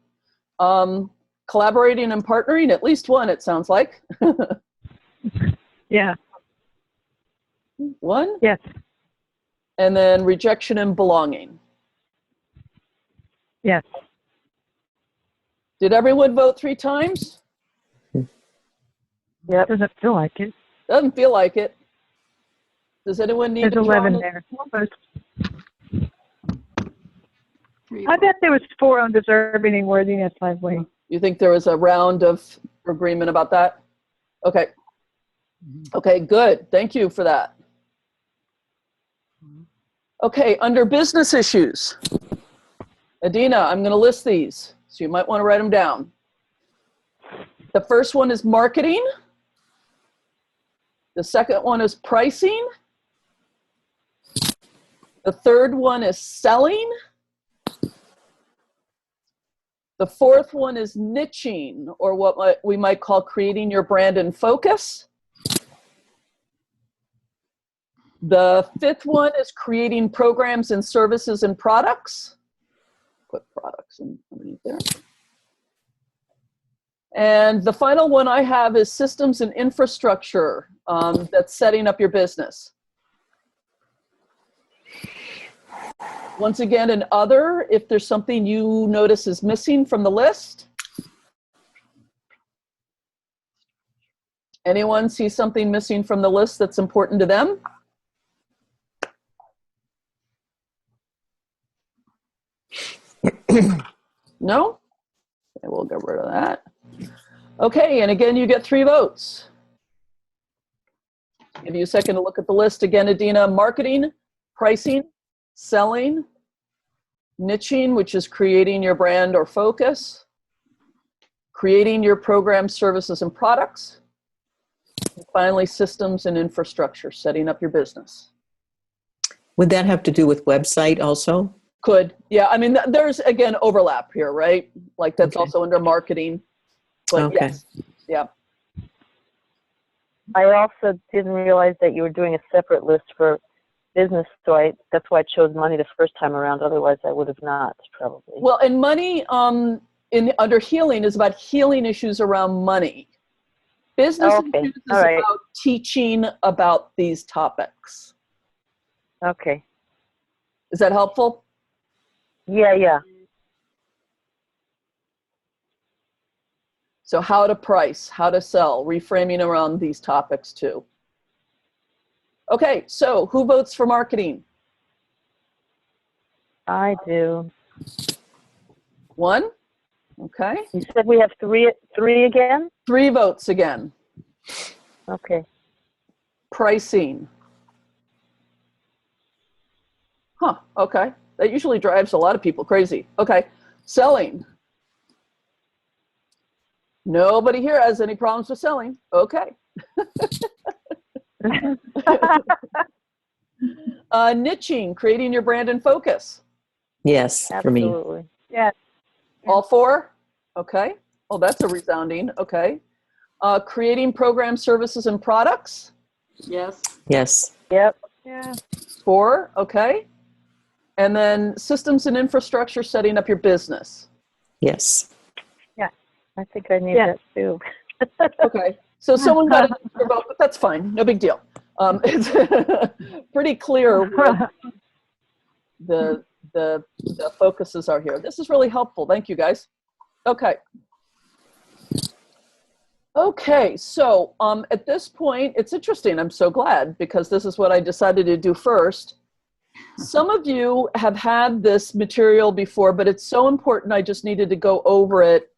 Collaborating and partnering, at least 1, it sounds like. Yeah. 1? Yes. And then rejection and belonging. Yes. Did everyone vote 3 times? Yep. Doesn't feel like it. Doesn't feel like it. Does anyone need There's to 11 join? there. Three I bet there was 4 on deserving and worthiness, Leslie. You think there was a round of agreement about that? Okay. Okay, good. Thank you for that. Okay, under business issues. Adina, I'm going to list these. So you might want to write them down. The first one is marketing. The second one is pricing. The third one is selling. The fourth one is niching, or what we might call creating your brand and focus. The fifth one is creating programs and services and products. Put products in underneath there. And the final one I have is systems and infrastructure. That's setting up your business. Once again, in other, if there's something you notice is missing from the list. Anyone see something missing from the list that's important to them? No? Okay, we'll get rid of that. Okay, and again, you get 3 votes. Give you a second to look at the list again, Adina. Marketing, pricing, selling, niching, which is creating your brand or focus, creating your programs, services, and products, and finally, systems and infrastructure, setting up your business. Would that have to do with website also? Could, yeah. I mean, there's, again, overlap here, right? Like that's Okay. also under marketing. But Okay. yes, yeah. I also didn't realize that you were doing a separate list for business, so that's why I chose money the first time around. Otherwise, I would have not, probably. Well, and money under healing is about healing issues around money. Business Okay, issues is all right. about teaching about these topics. Okay. Is that helpful? Yeah. So how to price, how to sell, reframing around these topics too. Okay, so who votes for marketing? I do. 1. Okay. You said we have three again? 3 votes again. Okay. Pricing. Huh, okay. That usually drives a lot of people crazy. Okay. Selling. Nobody here has any problems with selling. Okay. Niching, creating your brand and focus. Yes, for me. Absolutely. Yeah. All 4? Okay. Oh, that's a resounding. Okay. Creating programs, services, and products. Yes. Yes. Yep. Yeah. 4. Okay. And then systems and infrastructure, setting up your business. Yes. I think I need Yeah. that too. Okay. So someone got an extra vote, but that's fine. No big deal. It's pretty clear where the focuses are here. This is really helpful. Thank you, guys. Okay. Okay, so at this point, it's interesting. I'm so glad because this is what I decided to do first. Some of you have had this material before, but it's so important I just needed to go over it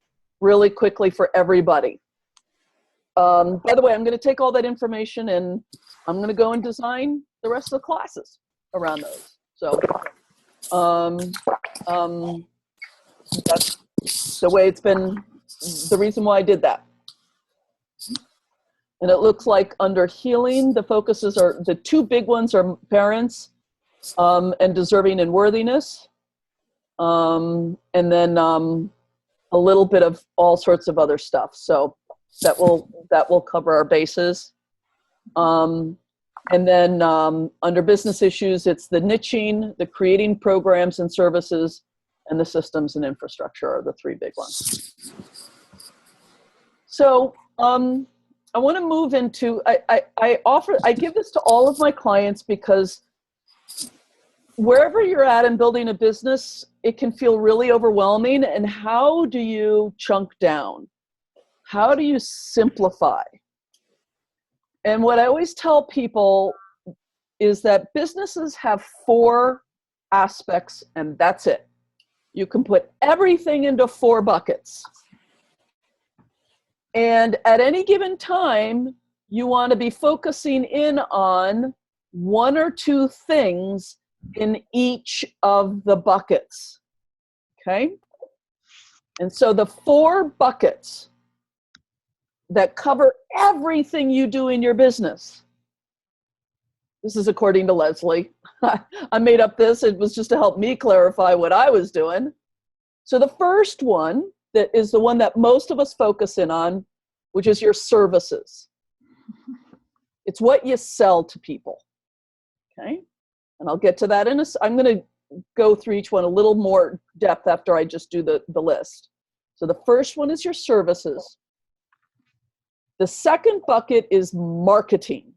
really quickly for everybody. By the way, I'm going to take all that information and I'm going to go and design the rest of the classes around those. So that's the way it's been, the reason why I did that. And it looks like under healing, the focuses are, the 2 big ones are parents and deserving and worthiness. And then a little bit of all sorts of other stuff. So that will cover our bases. And then under business issues, it's the niching, the creating programs and services, and the systems and infrastructure are the 3 big ones. So I want to move into, I give this to all of my clients because wherever you're at in building a business, it can feel really overwhelming. And how do you chunk down? How do you simplify? And what I always tell people is that businesses have 4 aspects, and that's it. You can put everything into 4 buckets. And at any given time, you want to be focusing in on 1 or 2 things in each of the buckets. Okay? And so the 4 buckets that cover everything you do in your business. This is according to Leslie. I made up this. It was just to help me clarify what I was doing. So the first one that is the one that most of us focus in on, which is your services. It's what you sell to people. Okay? And I'll get to that in I'm going to go through each one a little more depth after I just do the list. So the first one is your services. The second bucket is marketing.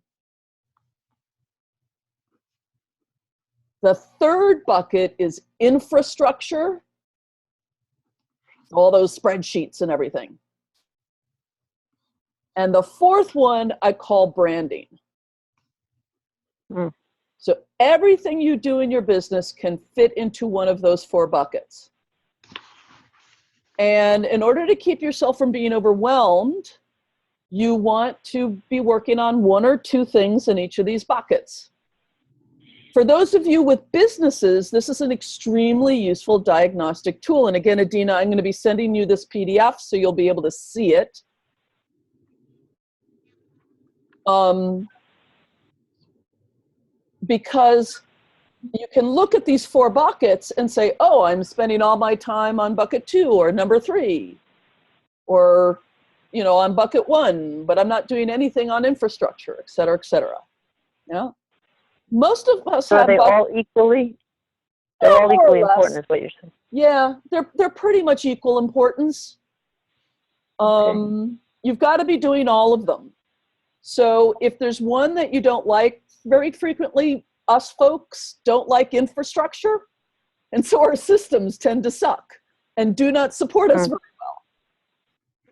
The third bucket is infrastructure, all those spreadsheets and everything. And the fourth one I call branding. So everything you do in your business can fit into one of those 4 buckets. And in order to keep yourself from being overwhelmed, you want to be working on 1 or 2 things in each of these buckets. For those of you with businesses, this is an extremely useful diagnostic tool. And again, Adina, I'm going to be sending you this PDF so you'll be able to see it. Because you can look at these 4 buckets and say, oh, I'm spending all my time on bucket 2 or number 3, or, you know, on bucket 1, but I'm not doing anything on infrastructure, et cetera, et cetera. Yeah. Most of us So have are they all equally? They're all more or equally less. important, is what you're saying. Yeah, they're pretty much equal importance. You've got to be doing all of them. So if there's one that you don't like, very frequently us folks don't like infrastructure, and so our systems tend to suck and do not support us very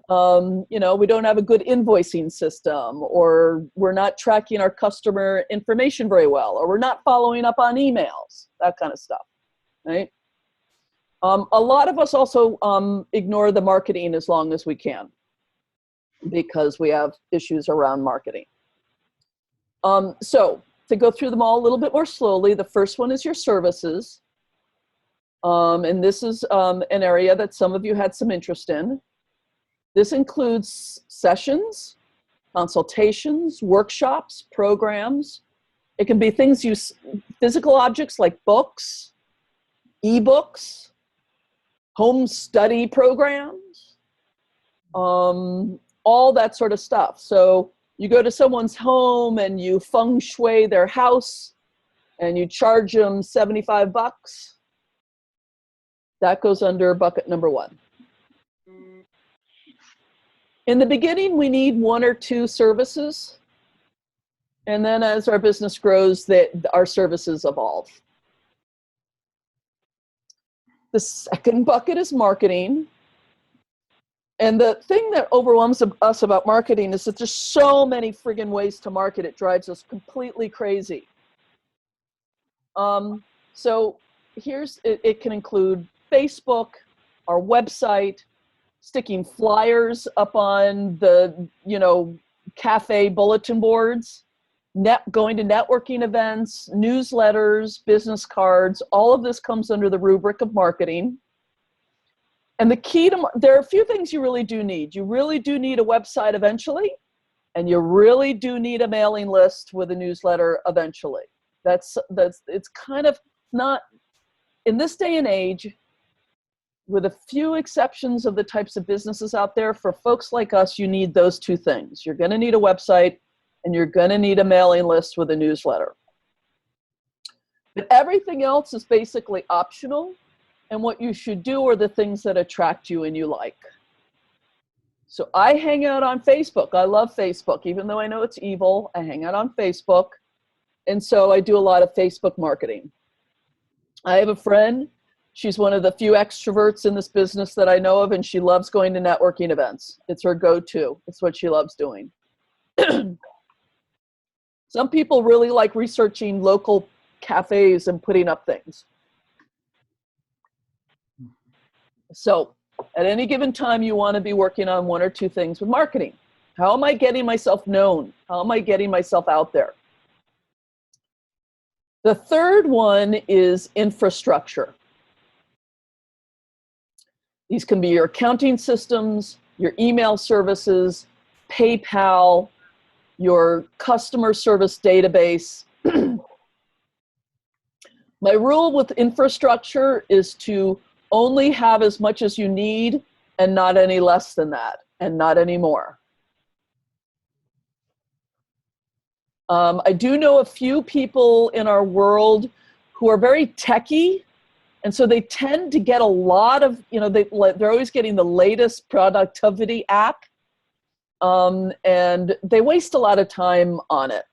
well. You know, we don't have a good invoicing system, or we're not tracking our customer information very well, or we're not following up on emails, that kind of stuff, right? A lot of us also ignore the marketing as long as we can, because we have issues around marketing. So to go through them all a little bit more slowly, the first one is your services. And this is an area that some of you had some interest in. This includes sessions, consultations, workshops, programs. It can be things physical objects like books, ebooks, home study programs, all that sort of stuff. So you go to someone's home and you feng shui their house and you charge them $75. That goes under bucket number 1. In the beginning, we need 1 or 2 services. And then as our business grows, our services evolve. The second bucket is marketing. And the thing that overwhelms us about marketing is that there's so many friggin' ways to market. It drives us completely crazy. So it can include Facebook, our website, sticking flyers up on the, cafe bulletin boards, going to networking events, newsletters, business cards. All of this comes under the rubric of marketing. And the key there are a few things you really do need. You really do need a website eventually, and you really do need a mailing list with a newsletter eventually. It's kind of not, in this day and age, with a few exceptions of the types of businesses out there, for folks like us, you need those 2 things. You're going to need a website, and you're going to need a mailing list with a newsletter. But everything else is basically optional. And what you should do are the things that attract you and you like. So I hang out on Facebook. I love Facebook. Even though I know it's evil, I hang out on Facebook. And so I do a lot of Facebook marketing. I have a friend. She's one of the few extroverts in this business that I know of, and she loves going to networking events. It's her go-to. It's what she loves doing. Some people really like researching local cafes and putting up things. So at any given time, you want to be working on 1 or 2 things with marketing. How am I getting myself known? How am I getting myself out there? The third one is infrastructure. These can be your accounting systems, your email services, PayPal, your customer service database. My rule with infrastructure is to only have as much as you need and not any less than that, and not any more. I do know a few people in our world who are very techy, and so they tend to get a lot of, they're always getting the latest productivity app, and they waste a lot of time on it.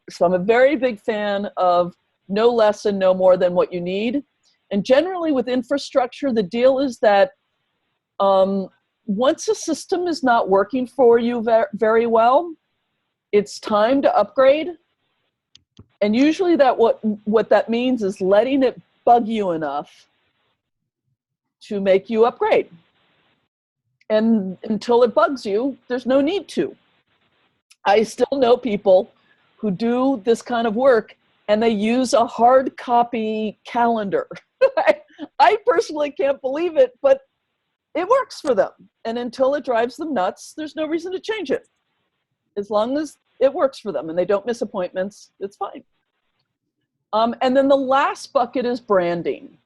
So I'm a very big fan of no less and no more than what you need. And generally with infrastructure, the deal is that once a system is not working for you very well, it's time to upgrade. And usually what that means is letting it bug you enough to make you upgrade. And until it bugs you, there's no need to. I still know people who do this kind of work and they use a hard copy calendar. I personally can't believe it, but it works for them. And until it drives them nuts, there's no reason to change it. As long as it works for them and they don't miss appointments, it's fine. And then the last bucket is branding.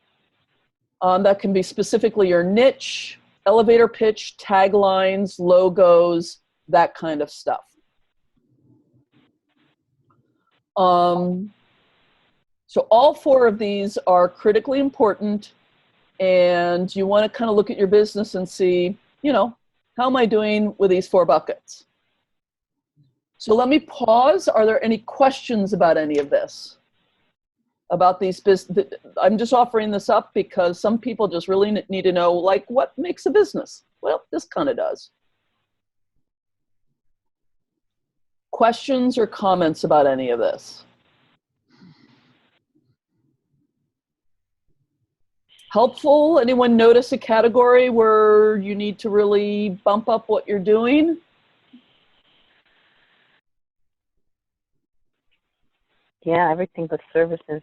That can be specifically your niche, elevator pitch, taglines, logos, that kind of stuff. So all four of these are critically important, and you want to kind of look at your business and see, how am I doing with these four buckets? So let me pause. Are there any questions about any of this? About these business? I'm just offering this up because some people just really need to know, like, what makes a business? Well, this kind of does. Questions or comments about any of this? Helpful? Anyone notice a category where you need to really bump up what you're doing? Yeah, everything but services.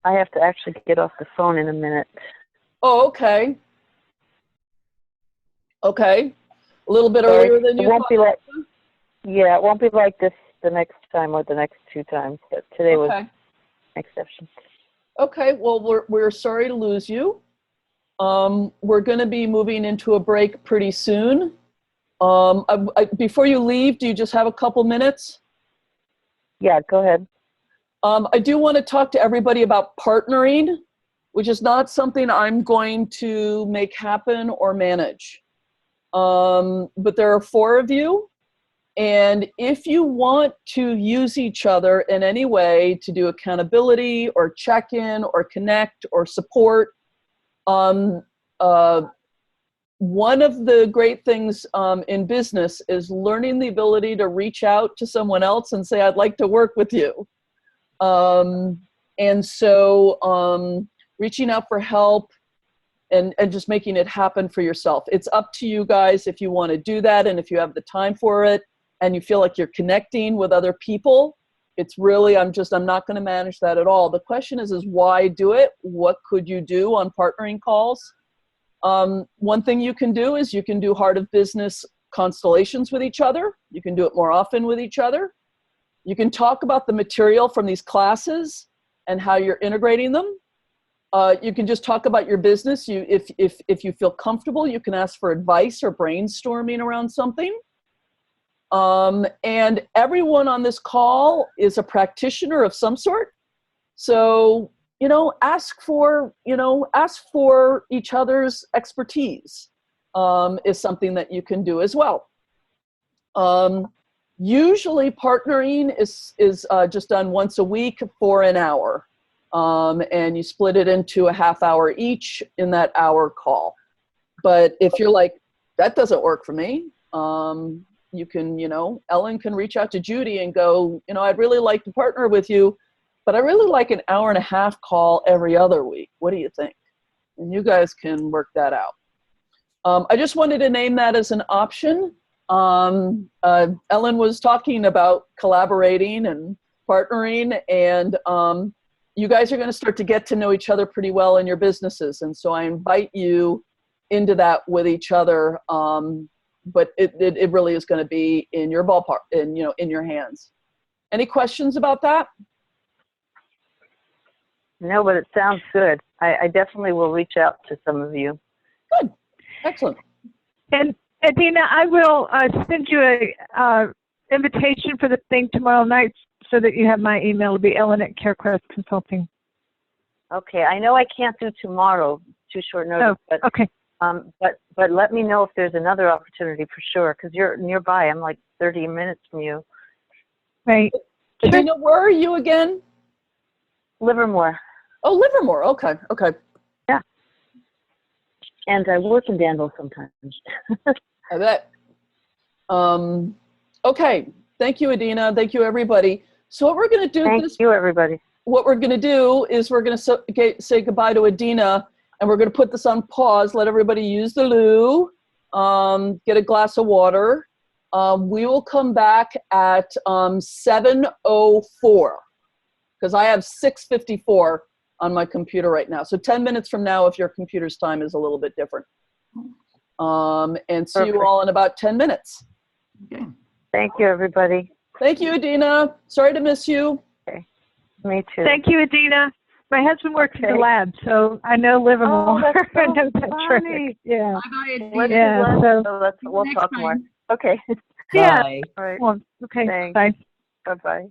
I have to actually get off the phone in a minute. Oh, okay. Okay. A little bit Sorry, earlier than you it won't thought. be like, yeah, it won't be like this the next time or the next two times, but today was Okay. an exception. Okay, well, we're sorry to lose you. We're going to be moving into a break pretty soon. Before you leave, do you just have a couple minutes? Yeah, go ahead. I do want to talk to everybody about partnering, which is not something I'm going to make happen or manage. But there are four of you. And if you want to use each other in any way to do accountability or check-in or connect or support, one of the great things in business is learning the ability to reach out to someone else and say, I'd like to work with you. And so reaching out for help and just making it happen for yourself. It's up to you guys if you want to do that and if you have the time for it. And you feel like you're connecting with other people, it's really, I'm not going to manage that at all. The question is why do it? What could you do on partnering calls? One thing you can do is you can do heart of business constellations with each other. You can do it more often with each other. You can talk about the material from these classes and how you're integrating them. You can just talk about your business. If you feel comfortable, you can ask for advice or brainstorming around something. And everyone on this call is a practitioner of some sort. So, ask for each other's expertise, is something that you can do as well. Usually partnering is just done once a week for an hour. And you split it into a half hour each in that hour call. But if you're like, that doesn't work for me, you can, Ellen can reach out to Judy and go, I'd really like to partner with you, but I really like an hour and a half call every other week. What do you think? And you guys can work that out. I just wanted to name that as an option. Ellen was talking about collaborating and partnering, and you guys are going to start to get to know each other pretty well in your businesses. And so I invite you into that with each other. But it really is going to be in your ballpark, in your hands. Any questions about that? No, but it sounds good. I definitely will reach out to some of you. Good, excellent. And Adina, I will send you a invitation for the thing tomorrow night so that you have my email. It'll be Ellen at CareQuest Consulting. Okay, I know I can't do tomorrow, too short notice, but Okay. but let me know if there's another opportunity for sure, because you're nearby. I'm like 30 minutes from you. Right. Sure. Adina, where are you again? Livermore. Oh, Livermore. Okay. And I work in Danville sometimes. I bet. Okay. Thank you, Adina. Thank you, everybody. So what we're going to do Thank you, everybody. what we're going to do is we're going to say goodbye to Adina, and we're going to put this on pause, let everybody use the loo, get a glass of water. We will come back at 7:04 because I have 6:54 on my computer right now. So 10 minutes from now, if your computer's time is a little bit different. And see you all in about 10 minutes. Okay. Thank you, everybody. Thank you, Adina. Sorry to miss you. Me too. Thank you, Adina. My husband works at Okay. the lab, so I know Livermore. Oh, that's so I know that funny. traffic. Yeah. Bye-bye, Let's Adina. Yeah, do so- so we'll Next talk more. time. Okay. Yeah. Bye. All right. Well, okay. Thanks. Bye. Bye-bye.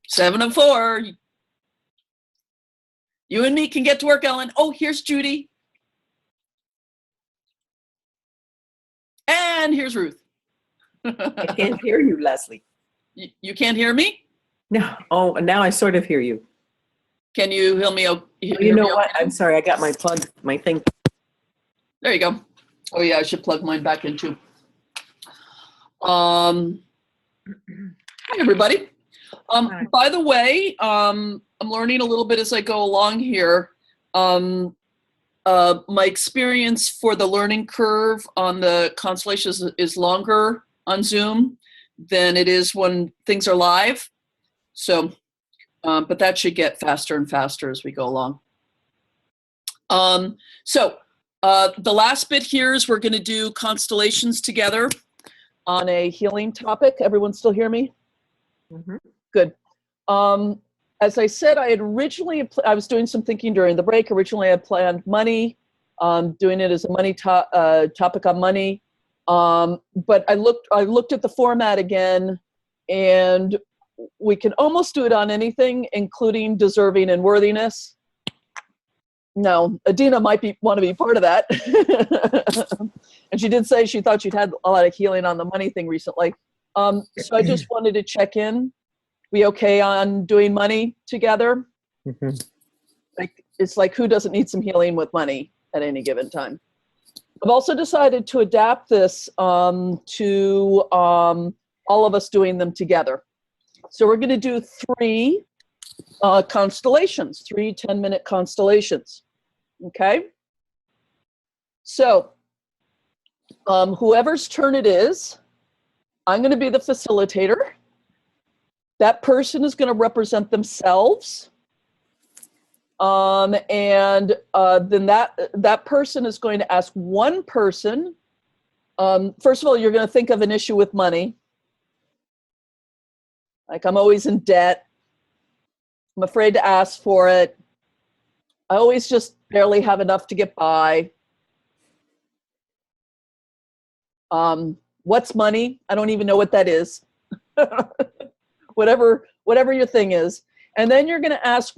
7:04. You and me can get to work, Ellen. Oh, here's Judy. And here's Ruth. I can't hear you, Leslie. You can't hear me? No. Oh, now I sort of hear you. Can you hear me? You know what? I'm sorry. I got my thing. There you go. Oh yeah, I should plug mine back in too. Hi everybody. By the way, I'm learning a little bit as I go along here. My experience for the learning curve on the constellations is longer on Zoom than it is when things are live. So, but that should get faster and faster as we go along. The last bit here is we're going to do constellations together on a healing topic. Everyone still hear me? Mm-hmm. Good. As I said, I was doing some thinking during the break. Originally, I had planned money, doing it as a money topic on money. But I looked at the format again, and we can almost do it on anything, including deserving and worthiness. No, Adina might want to be part of that. And she did say she thought she'd had a lot of healing on the money thing recently. So I just wanted to check in. We okay on doing money together? Mm-hmm. It's like, who doesn't need some healing with money at any given time? I've also decided to adapt this to all of us doing them together. So we're going to do 3 constellations, 3 10-minute constellations. Okay? So whoever's turn it is, I'm going to be the facilitator. That person is going to represent themselves. And then that person is going to ask one person. First of all, you're going to think of an issue with money. Like, I'm always in debt. I'm afraid to ask for it. I always just barely have enough to get by. What's money? I don't even know what that is. Whatever your thing is. And then you're going to ask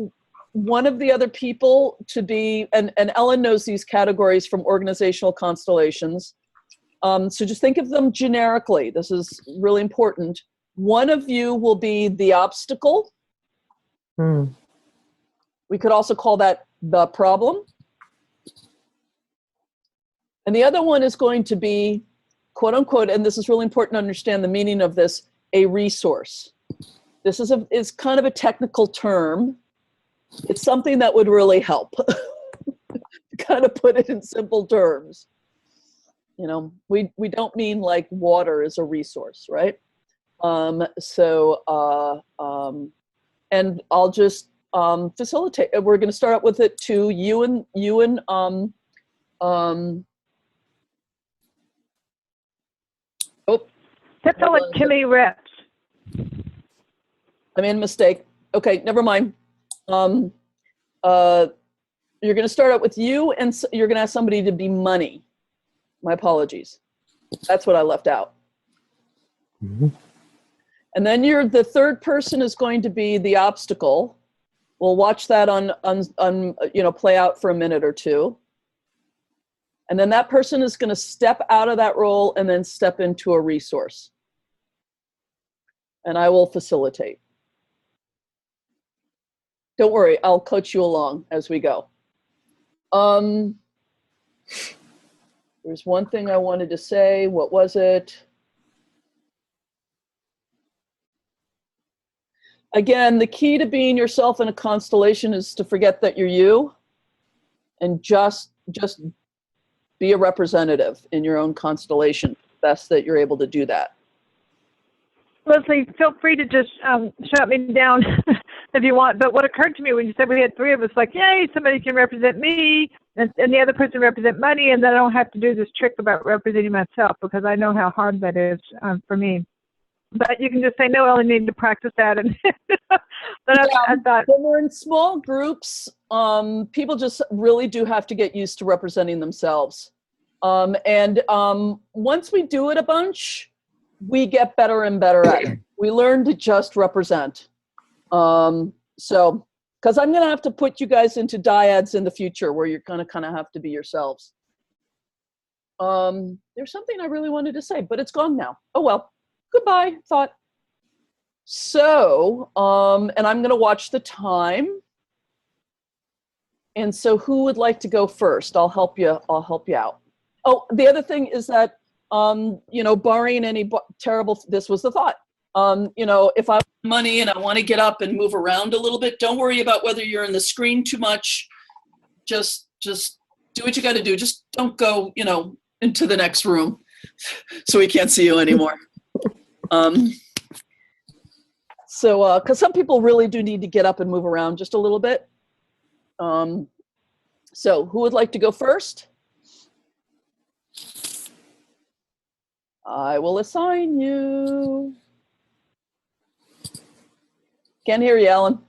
one of the other people to be, and Ellen knows these categories from organizational constellations. So just think of them generically. This is really important. One of you will be the obstacle. We could also call that the problem. And the other one is going to be, quote unquote, and this is really important to understand the meaning of this, a resource. This is kind of a technical term. It's something that would really help. Kind of put it in simple terms. You know, we don't mean like water is a resource, right? And I'll just facilitate. We're going to start out with it to you and Except to let Kimmy reps. I made a mistake. Okay, never mind. You're going to start out with you, and you're going to ask somebody to be money. My apologies. That's what I left out. Mm-hmm. And then the third person is going to be the obstacle. We'll watch that on play out for a minute or two. And then that person is going to step out of that role and then step into a resource. And I will facilitate. Don't worry, I'll coach you along as we go. There's one thing I wanted to say. What was it? Again, the key to being yourself in a constellation is to forget that you're you and just be a representative in your own constellation. Best that you're able to do that. Leslie, feel free to just shut me down if you want. But what occurred to me when you said we had 3 of us, like, yay, somebody can represent me and the other person represent money, and then I don't have to do this trick about representing myself because I know how hard that is for me. but you can just say, no, I only need to practice that. And but I thought, When we're in small groups, people just really do have to get used to representing themselves. Once we do it a bunch, we get better and better at it. We learn to just represent. Because I'm going to have to put you guys into dyads in the future where you're going to kind of have to be yourselves. There's something I really wanted to say, but it's gone now. Oh, well, goodbye, thought. So, and I'm going to watch the time. And so who would like to go first? I'll help you out. Oh, the other thing is that, barring any terrible, this was the thought. If I have money and I want to get up and move around a little bit, don't worry about whether you're in the screen too much. Just do what you got to do. Just don't go, into the next room so we can't see you anymore. Because some people really do need to get up and move around just a little bit. So who would like to go first? I will assign you. Can't hear you, Ellen.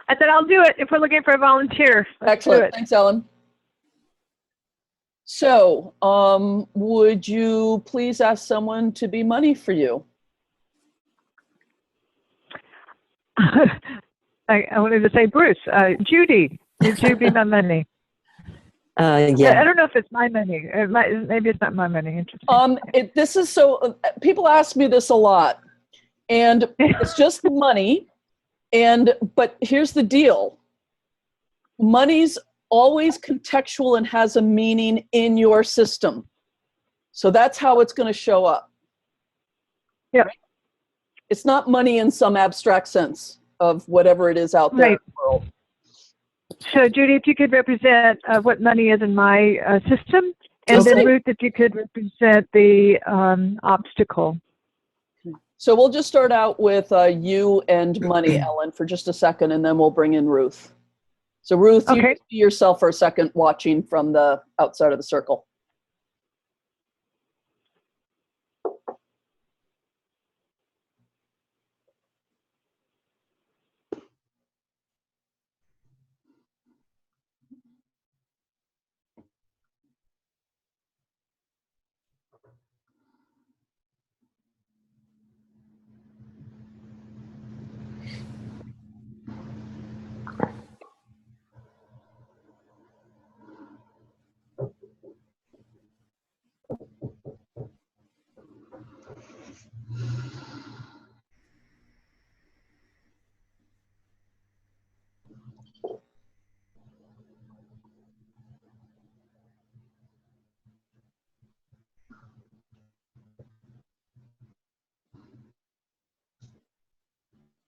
I said, I'll do it if we're looking for a volunteer. Let's do Excellent. it. Thanks, Ellen. So, would you please ask someone to be money for you? I wanted to say, Bruce, Judy, would you be my money? I Yeah. don't know if it's my money. Maybe it's not my money. Interesting. People ask me this a lot, and it's just money. But here's the deal. Money's always contextual and has a meaning in your system. So that's how it's going to show up. Yeah. It's not money in some abstract sense of whatever it is out there in the world. So, Judy, if you could represent what money is in my system, and Okay. then Ruth, if you could represent the obstacle. So we'll just start out with you and money, Ellen, for just a second, and then we'll bring in Ruth. So Ruth, you Okay. just be yourself for a second, watching from the outside of the circle.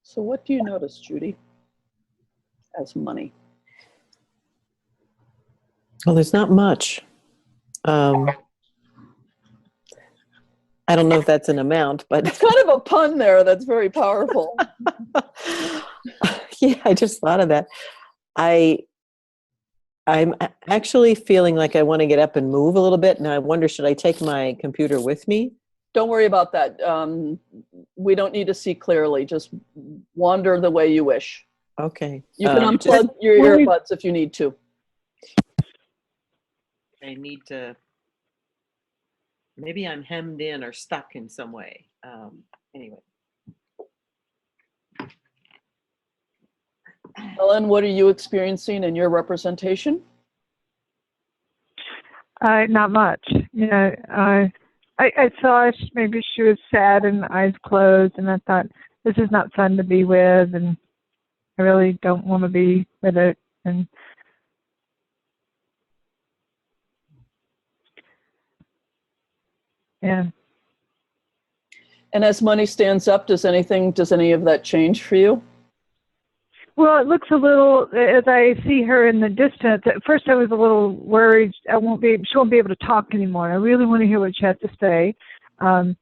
So what do you notice, Judy, as money? Well, there's not much. I don't know if that's an amount, but It's kind of a pun there that's very powerful. yeah, I just thought of that. I'm actually feeling like I want to get up and move a little bit, and I wonder, should I take my computer with me? Don't worry about that. We don't need to see clearly. Just wander the way you wish. Okay. You can Just- unplug your earbuds if you need to. I need to, maybe I'm hemmed in or stuck in some way. Anyway. Ellen, what are you experiencing in your representation? Not much. I saw maybe she was sad and eyes closed, and I thought, this is not fun to be with, and I really don't want to be with it. And yeah. And as money stands up, does any of that change for you? Well, it looks a little, as I see her in the distance, at first I was a little worried she won't be able to talk anymore. I really want to hear what she has to say. And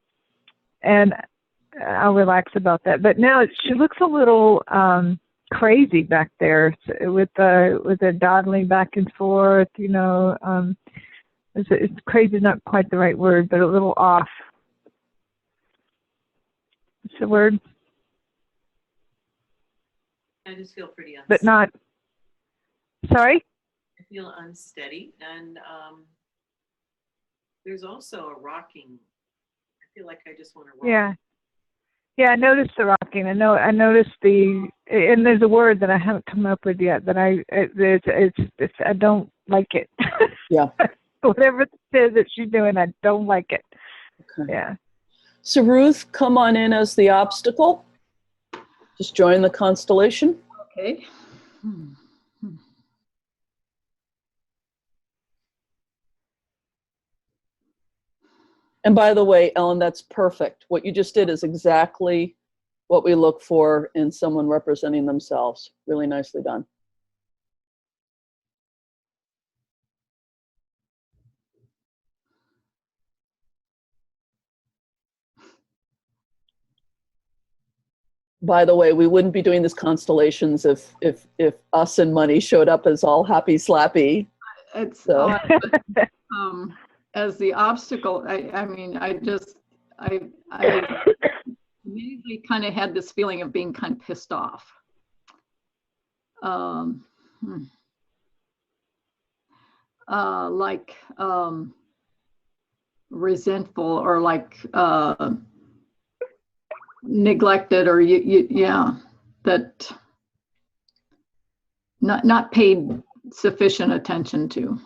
I'll relax about that. But now she looks a little crazy back there with the dawdling back and forth, it's crazy is not quite the right word, but a little off. what's the word? I just feel pretty But unsteady. not, sorry? I feel unsteady, and there's also a rocking. I feel like I just want to rock. Yeah. Yeah, I noticed the rocking. I noticed and there's a word that I haven't come up with yet that I don't like it. Yeah. Whatever it is that she's doing, I don't like it. Okay. Yeah. So Ruth, come on in as the obstacle. Just join the constellation. Okay. And by the way, Ellen, that's perfect. What you just did is exactly what we look for in someone representing themselves. Really nicely done. By the way, we wouldn't be doing these constellations if us and money showed up as all happy slappy. It's So. odd, but, as the obstacle, I mean, I immediately kind of had this feeling of being kind of pissed off. Like resentful, or like neglected, or yeah, that not paid sufficient attention to.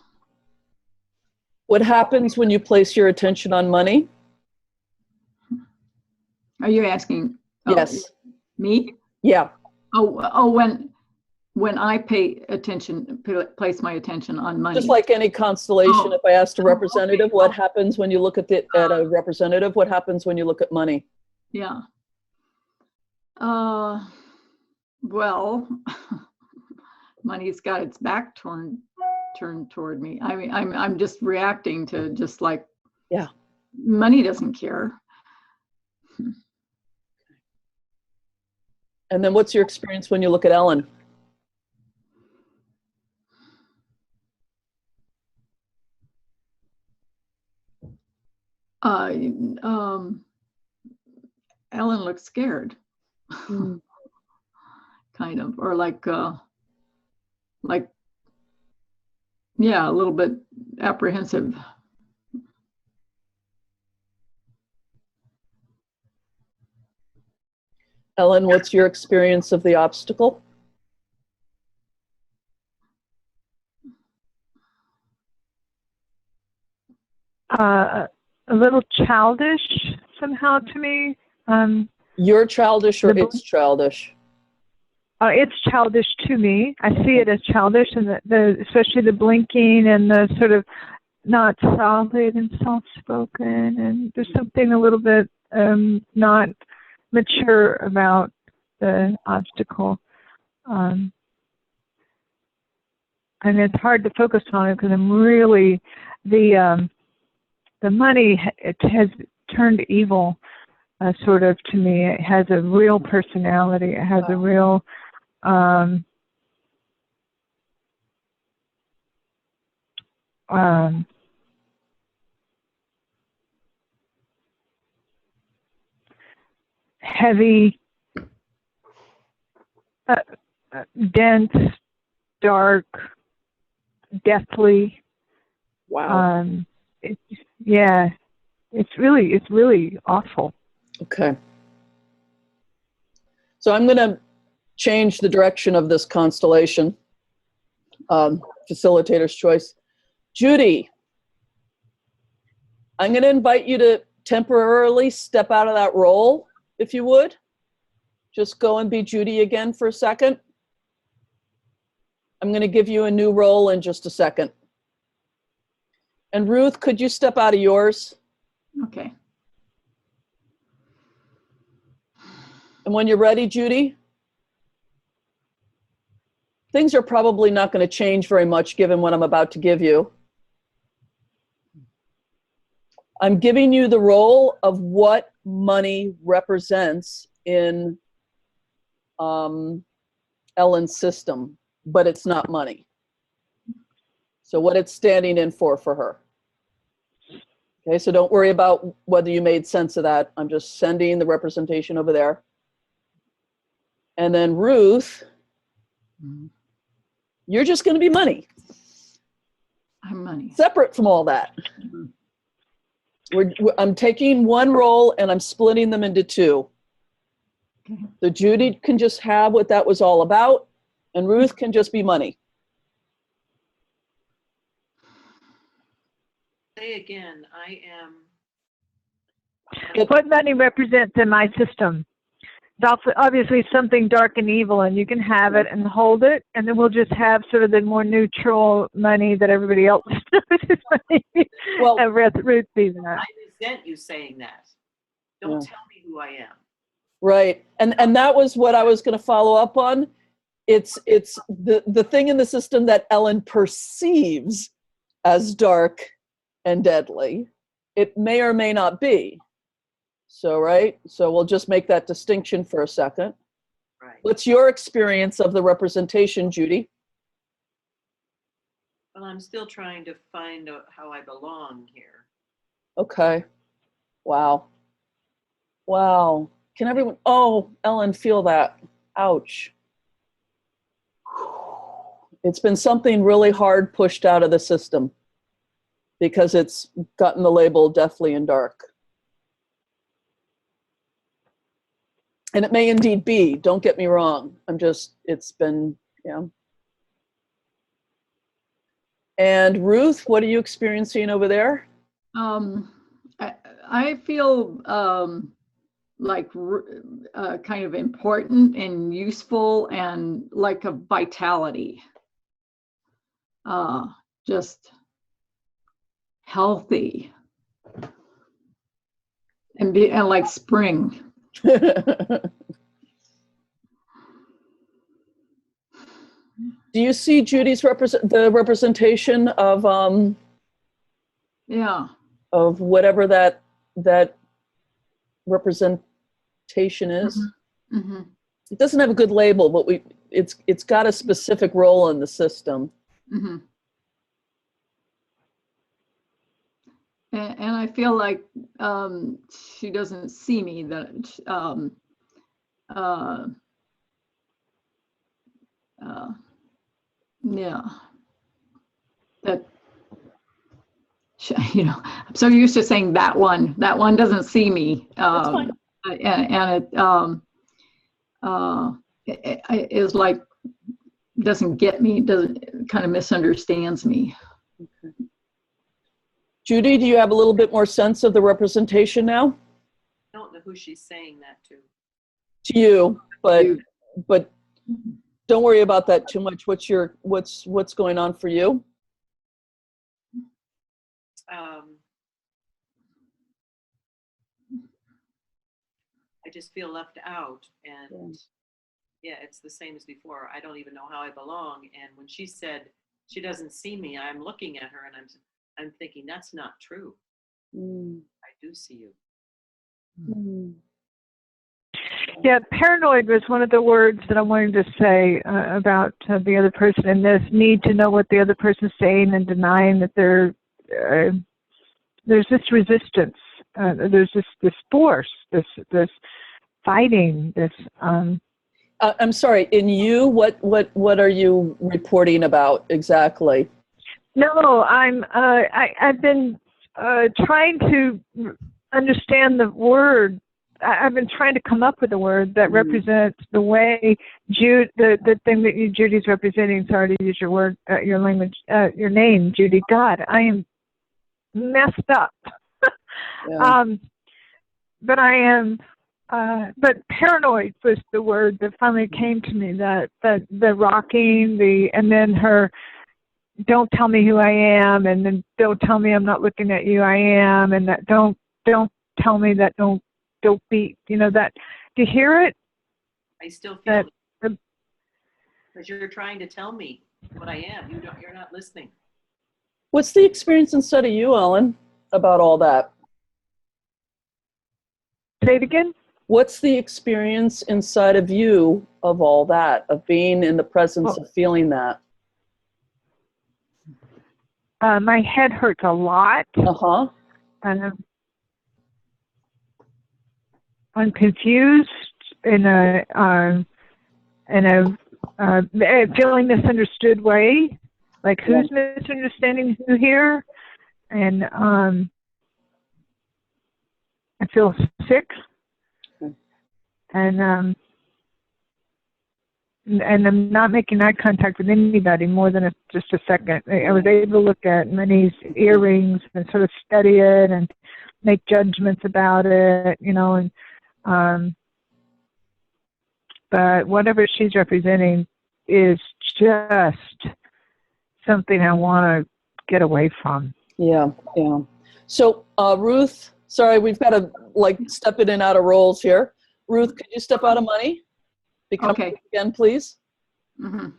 What happens when you place your attention on money? Are you asking? Yes. Me? Yeah. When I pay attention, place my attention on money. Just like any constellation, Oh. if I asked a representative, Okay. what happens when you look at a representative? What happens when you look at money? Yeah. Well, money's got its back turned toward me. I mean, I'm just reacting to just like, Yeah. Money doesn't care. And then what's your experience when you look at Ellen? Ellen looks scared, kind of, or like, yeah, a little bit apprehensive. Ellen, what's your experience of the obstacle? A little childish somehow to me. You're childish or it's childish? It's childish to me. I see it as childish, and especially the blinking and the sort of not solid and soft-spoken, and there's something a little bit not mature about the obstacle. And it's hard to focus on it because I'm really the money, it has turned evil, sort of, to me. It has a real personality. It has a real heavy, dense, dark, deathly. Wow. It's really awful. Okay. So I'm going to change the direction of this constellation. Facilitator's choice. Judy, I'm going to invite you to temporarily step out of that role, if you would. Just go and be Judy again for a second. I'm going to give you a new role in just a second. And Ruth, could you step out of yours? Okay. And when you're ready, Judy, things are probably not going to change very much given what I'm about to give you. I'm giving you the role of what money represents in Ellen's system, but it's not money. So what it's standing in for her. Okay, so don't worry about whether you made sense of that. I'm just sending the representation over there. And then Ruth, you're just going to be money, I'm money. separate from all that. I'm taking one role and I'm splitting them into two. Okay. So Judy can just have what that was all about, and Ruth can just be money. Say again, I am. What money represents in my system? It's obviously something dark and evil, and you can have it and hold it, and then we'll just have sort of the more neutral money that everybody else knows is money. Well- And Ruth sees that. I resent you saying that. Don't tell me who I am. Right. And that was what I was going to follow up on. It's the thing in the system that Ellen perceives as dark and deadly. It may or may not be. So, right? So we'll just make that distinction for a second. Right. What's your experience of the representation, Judy? Well, I'm still trying to find out how I belong here. Okay. Wow. Wow. Can everyone, oh, Ellen, feel that. Ouch. It's been something really hard pushed out of the system because it's gotten the label deathly and dark. And it may indeed be, don't get me wrong. It's been, yeah. And Ruth, what are you experiencing over there? I feel like kind of important and useful and like a vitality. Just healthy and like spring. Do you see Judy's representation of Yeah. of whatever that representation is? Mm-hmm. It doesn't have a good label, but it's got a specific role in the system. Mm-hmm. And I feel like she doesn't see me, that yeah, that I'm so used to saying that one doesn't see me. That's fine. And it is like, doesn't get me, kind of misunderstands me. Okay. Judy, do you have a little bit more sense of the representation now? I don't know who she's saying that to. To you, but don't worry about that too much. What's going on for you? I just feel left out, and yeah, it's the same as before. I don't even know how I belong. And when she said she doesn't see me, I'm looking at her and I'm thinking that's not true. I do see you. Yeah, paranoid was one of the words that I wanted to say about the other person, and this need to know what the other person's saying and denying that there's this resistance, there's this force, this fighting, this. I'm sorry. In you, what are you reporting about exactly? No, I've been trying to understand the word. I've been trying to come up with a word that represents the way the thing that Judy's representing. Sorry to use your word, your language, your name, Judy. God, I am messed up. Yeah. But I am. But paranoid was the word that finally came to me. That the rocking, and then her. Don't tell me who I am, and then don't tell me I'm not looking at you. I am, and that don't tell me that don't be, that. Do you hear it? I still feel it because you're trying to tell me what I am. You're not listening. What's the experience inside of you, Ellen, about all that? Say it again. What's the experience inside of you of all that, of being in the presence of feeling that? My head hurts a lot. Uh-huh. I'm confused in a feeling misunderstood way, like who's misunderstanding who here, and I feel sick, and I'm not making eye contact with anybody more than just a second. I was able to look at Minnie's earrings and sort of study it and make judgments about it, you know, and but whatever she's representing is just something I want to get away from. Yeah, yeah. So, Ruth, sorry, we've got to like step in and out of roles here. Ruth, could you step out of money? Become Okay. again, please. Mm-hmm.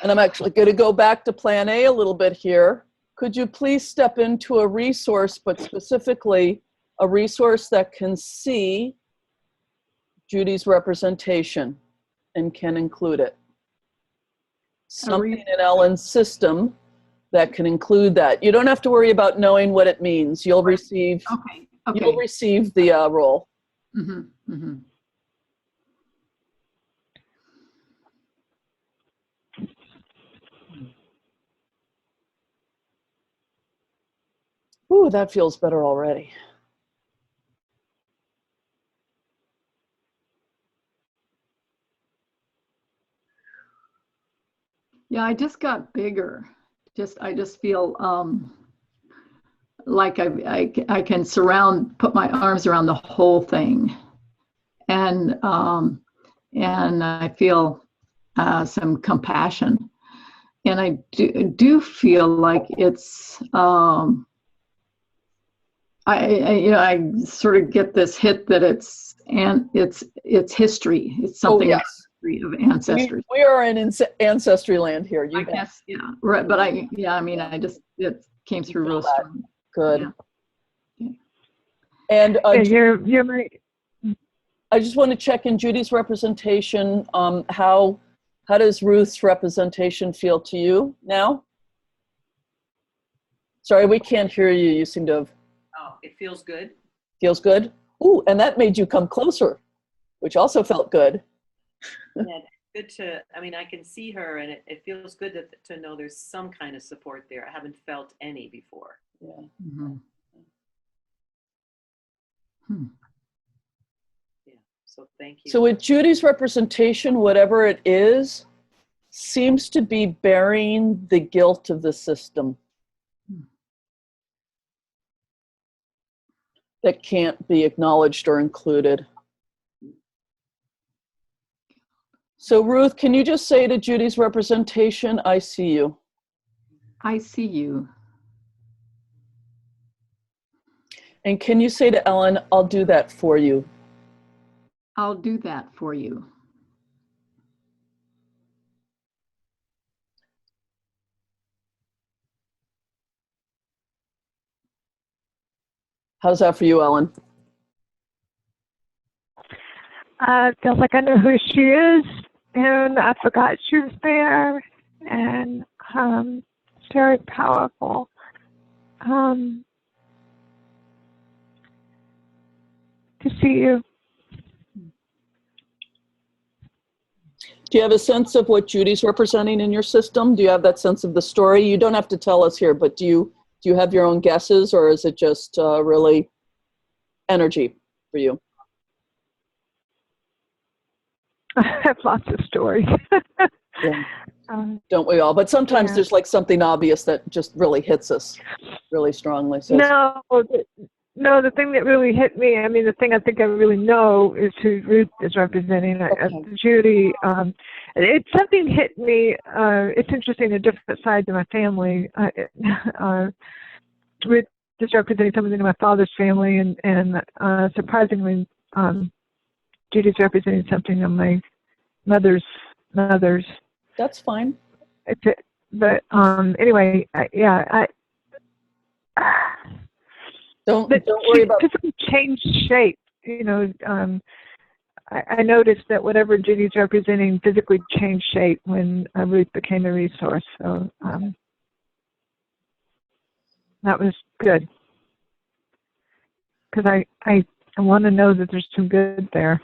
And I'm actually going to go back to Plan A a little bit here. Could you please step into a resource, but specifically a resource that can see Judy's representation and can include it? Something in Ellen's system that can include that. You don't have to worry about knowing what it means. You'll receive. Okay. You'll receive the role. Mm-hmm. Mm-hmm. Ooh, that feels better already. Yeah, I just got bigger. I just feel like I can put my arms around the whole thing, and I feel some compassion, and I do feel like it's I sort of get this hit that it's history. It's something yes. of ancestry. We are in ancestry land here. You I guess, yeah, right. But I mean, it came through real strong. Good. Yeah. And you're right. I just want to check in Judy's representation. How does Ruth's representation feel to you now? Sorry, we can't hear you. You seem to have. Oh, it feels good. Feels good? Ooh, and that made you come closer, which also felt good. Yeah, good to, I mean, I can see her and it feels good to know there's some kind of support there. I haven't felt any before. Yeah. Mm-hmm. Yeah, so thank you. So with Judy's representation, whatever it is, seems to be bearing the guilt of the system that can't be acknowledged or included. So Ruth, can you just say to Judy's representation, I see you? I see you. And can you say to Ellen, I'll do that for you? I'll do that for you. How's that for you, Ellen? Feels like I know who she is, and I forgot she was there, and it's very powerful. To see you. Do you have a sense of what Judy's representing in your system? Do you have that sense of the story? You don't have to tell us here, but do you have your own guesses, or is it just really energy for you? I have lots of stories. Yeah. Don't we all? But sometimes there's like something obvious that just really hits us really strongly. So No, the thing that really hit me, I mean, the thing I think I really know is who Ruth is representing. Judy, something hit me. It's interesting, a different side to my family. Ruth is representing something in my father's family, and surprisingly, Judy's representing something in my mother's. That's fine. But anyway, Don't worry about. Physically changed shape. You know, I noticed that whatever Judy's representing physically changed shape when Ruth became a resource. So That was good. Because I want to know that there's some good there.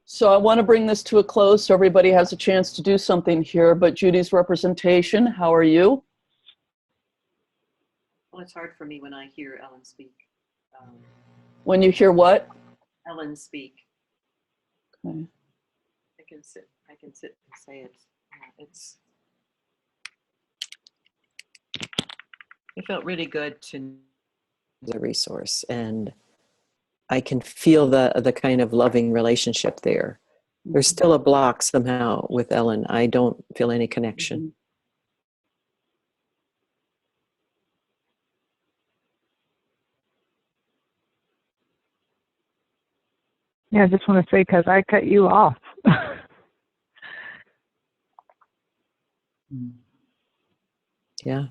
So I want to bring this to a close so everybody has a chance to do something here. But Judy's representation, how are you? Well, it's hard for me when I hear Ellen speak. When you hear what? Ellen speak. Okay. I can sit and say it. It's. It felt really good to. The resource, and I can feel the kind of loving relationship there. There's still a block somehow with Ellen. I don't feel any connection. Yeah, I just want to say because I cut you off. Yeah.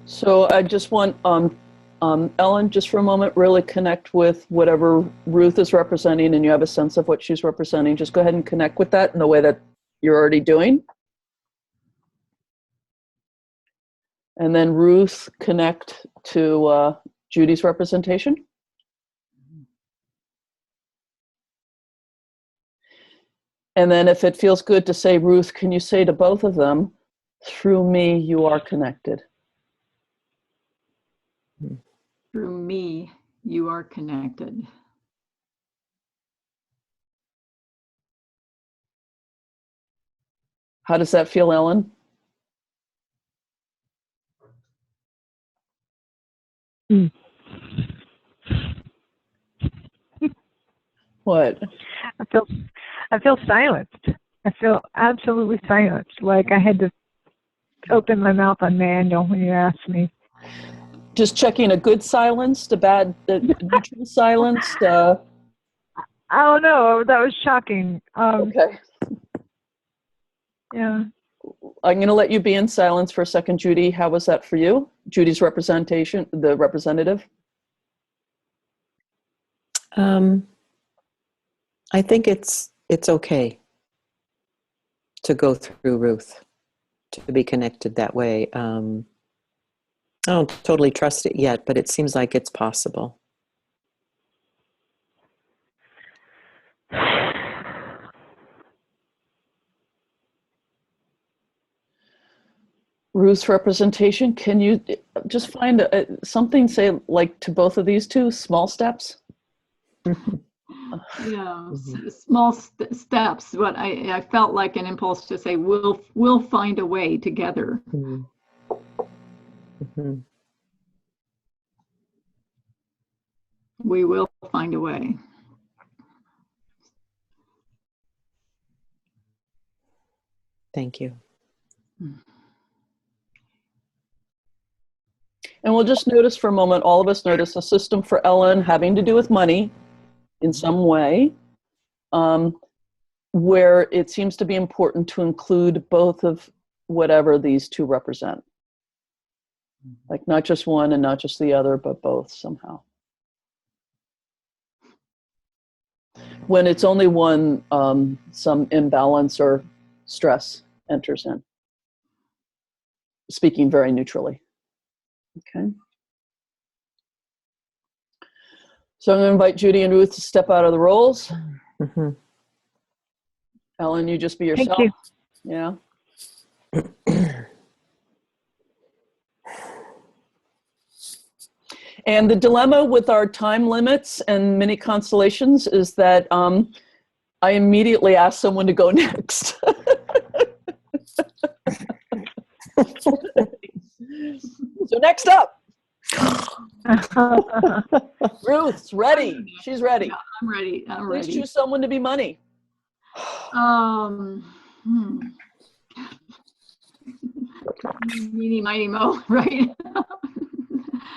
So I just want Ellen, just for a moment, really connect with whatever Ruth is representing, and you have a sense of what she's representing. Just go ahead and connect with that in the way that you're already doing. And then Ruth, connect to Judy's representation. And then if it feels good to say, Ruth, can you say to both of them, through me, you are connected? Through me, you are connected. How does that feel, Ellen? What? I feel silenced. I feel absolutely silenced. Like I had to open my mouth on manual when you asked me. Just checking a good silence, a bad, neutral silence. I don't know. That was shocking. Okay. Yeah. I'm going to let you be in silence for a second, Judy. How was that for you? Judy's representation, the representative? I think it's okay to go through Ruth, to be connected that way. I don't totally trust it yet, but it seems like it's possible. Ruth's representation, can you just find something, say, like to both of these two, small steps? Yeah, small steps. But I felt like an impulse to say, we'll find a way together. Mm-hmm. Mm-hmm. We will find a way. Thank you. And we'll just notice for a moment, all of us notice a system for Ellen having to do with money in some way, where it seems to be important to include both of whatever these two represent. Like not just one and not just the other, but both somehow. When it's only one, some imbalance or stress enters in. Speaking very neutrally. Okay. So I'm going to invite Judy and Ruth to step out of the roles. Mm-hmm. Ellen, you just be yourself. Thank you. Yeah. And the dilemma with our time limits and mini constellations is that I immediately ask someone to go next. So next up, Ruth's ready. She's ready. Yeah, I'm ready. I'm Please ready. choose someone to be money. Meeny, miny, mo, right?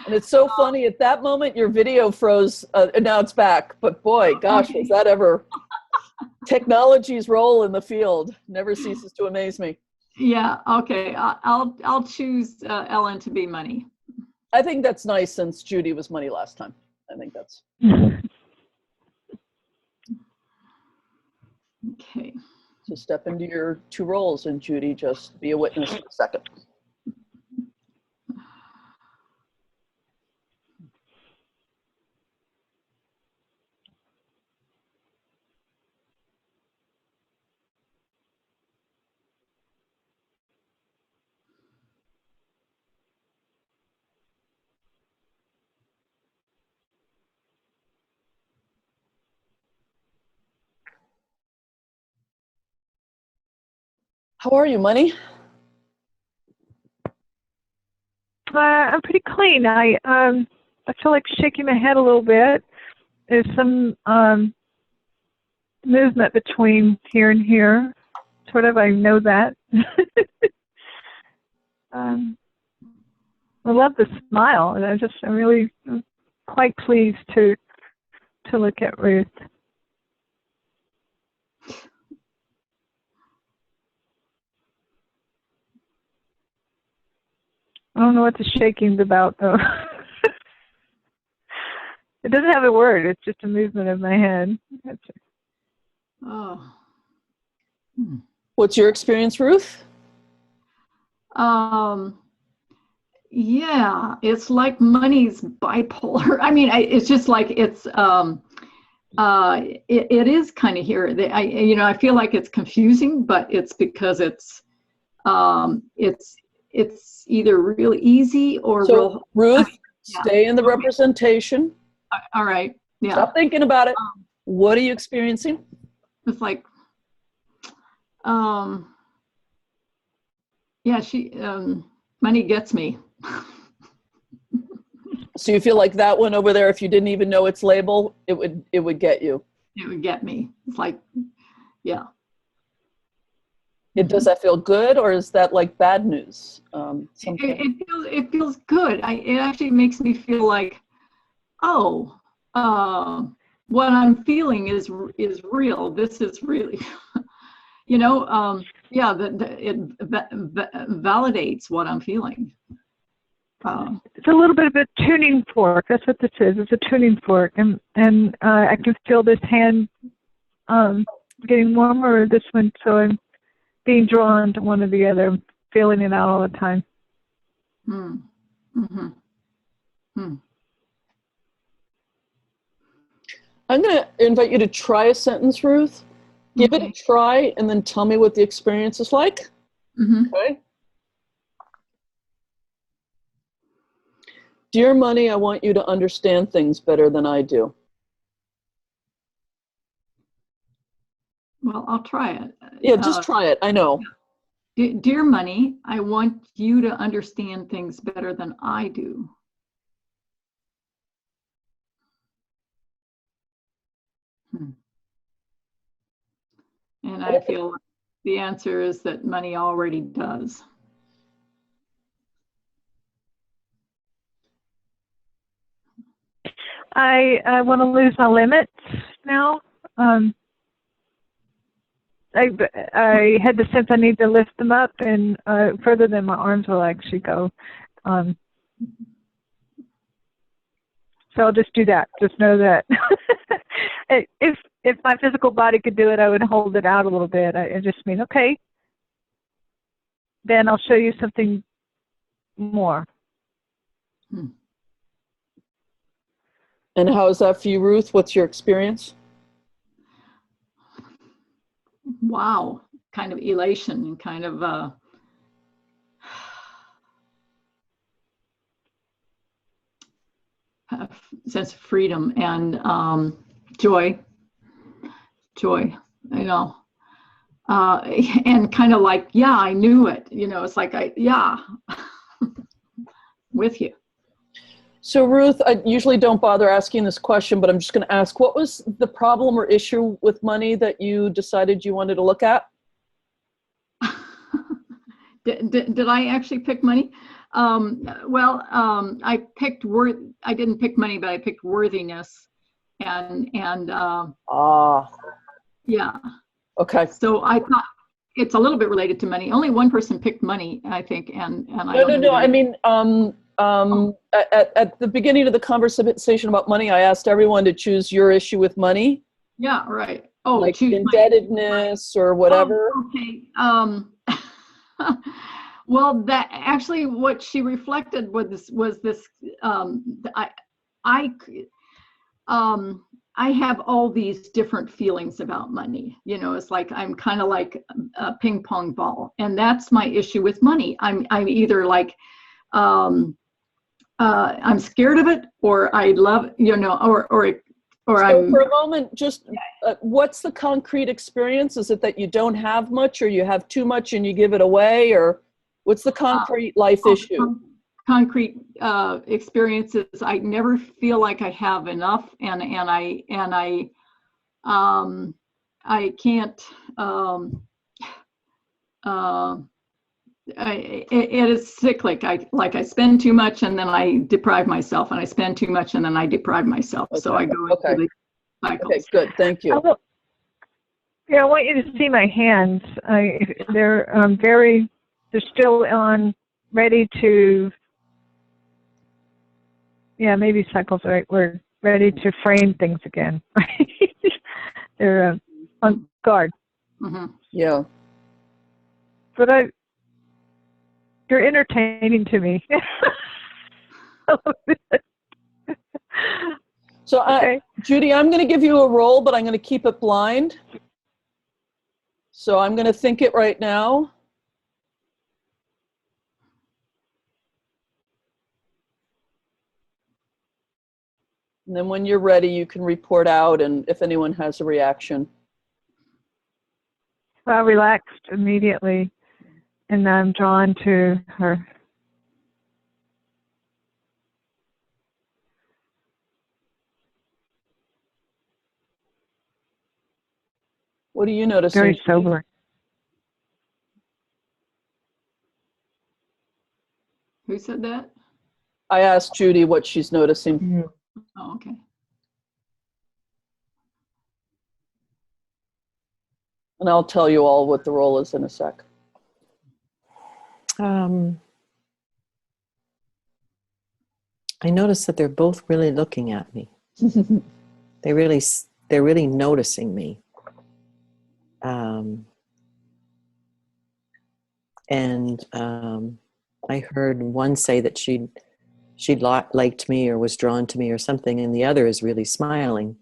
And it's so funny, at that moment, your video froze, and now it's back. But boy, gosh, was that ever, technology's role in the field never ceases to amaze me. Yeah, okay. I'll choose Ellen to be money. I think that's nice since Judy was money last time. I think that's. Okay. So step into your two roles, and Judy, just be a witness for a second. How are you, Money? I'm pretty clean. I feel like shaking my head a little bit. There's some movement between here and here. Sort of, I know that. I love the smile, and I'm really quite pleased to look at Ruth. I don't know what the shaking's about, though. It doesn't have a word. It's just a movement of my head. Oh. What's your experience, Ruth? Yeah, it's like money's bipolar. I mean, it's just like it is kind of here. I feel like it's confusing, but it's because it's either really easy or So, real. Ruth, Yeah. stay in the representation. All right. Yeah. Stop thinking about it. What are you experiencing? It's like, yeah, money gets me. So you feel like that one over there, if you didn't even know its label, it would get you. It would get me. It's like, yeah. Does that feel good, or is that like bad news? It feels good. It actually makes me feel like, oh, what I'm feeling is real. This is really, yeah, it validates what I'm feeling. It's a little bit of a tuning fork. That's what this is. It's a tuning fork, and I can feel this hand getting warmer, or this one, so I'm being drawn to one or the other. I'm feeling it out all the time. Mm-hmm. I'm going to invite you to try a sentence, Ruth. Give it a try, and then tell me what the experience is like. Mm-hmm. Okay. Dear Money, I want you to understand things better than I do. Well, I'll try it. Yeah, just try it. I know. Dear Money, I want you to understand things better than I do. And I feel the answer is that money already does. I want to lose my limits now. I had the sense I need to lift them up and further than my arms will actually go. So I'll just do that. Just know that if my physical body could do it, I would hold it out a little bit. I just mean, okay, then I'll show you something more. And how is that for you, Ruth? What's your experience? Wow, kind of elation and kind of a sense of freedom and joy, and kind of like, yeah, I knew it. It's like, with you. So Ruth, I usually don't bother asking this question, but I'm just going to ask, what was the problem or issue with money that you decided you wanted to look at? Did I actually pick money? I picked I didn't pick money, but I picked worthiness, and yeah. Okay. So I thought it's a little bit related to money. Only one person picked money, I think, and No. I mean, at the beginning of the conversation about money, I asked everyone to choose your issue with money. Yeah, right. Oh, like choose my- indebtedness or whatever? Oh, okay. Well, that actually what she reflected was this. I I have all these different feelings about money. You know, it's like I'm kind of like a ping pong ball, and that's my issue with money. I'm either like I'm scared of it, or I love, you know, or So I'm. for a moment, just what's the concrete experience? Is it that you don't have much, or you have too much and you give it away, or what's the concrete life issue? Concrete experiences. I never feel like I have enough, and I can't. It is cyclic. I spend too much and then I deprive myself, and I spend too much and then I deprive myself. So I go into the cycles. Okay, good. Thank you. Yeah, I want you to see my hands. They're they're still on, ready to, yeah, maybe cycles are the right word, ready to frame things again. They're on guard. Mm-hmm. Yeah. But you're entertaining to me. So Okay. Judy, I'm going to give you a role, but I'm going to keep it blind. So I'm going to think it right now. And then when you're ready, you can report out and if anyone has a reaction. I relaxed immediately, and I'm drawn to her. What are you noticing? Very sober. Who said that? I asked Judy what she's noticing. Oh, okay. And I'll tell you all what the role is in a sec. I notice that they're both really looking at me. They're really noticing me. I heard one say that she liked me or was drawn to me or something, and the other is really smiling.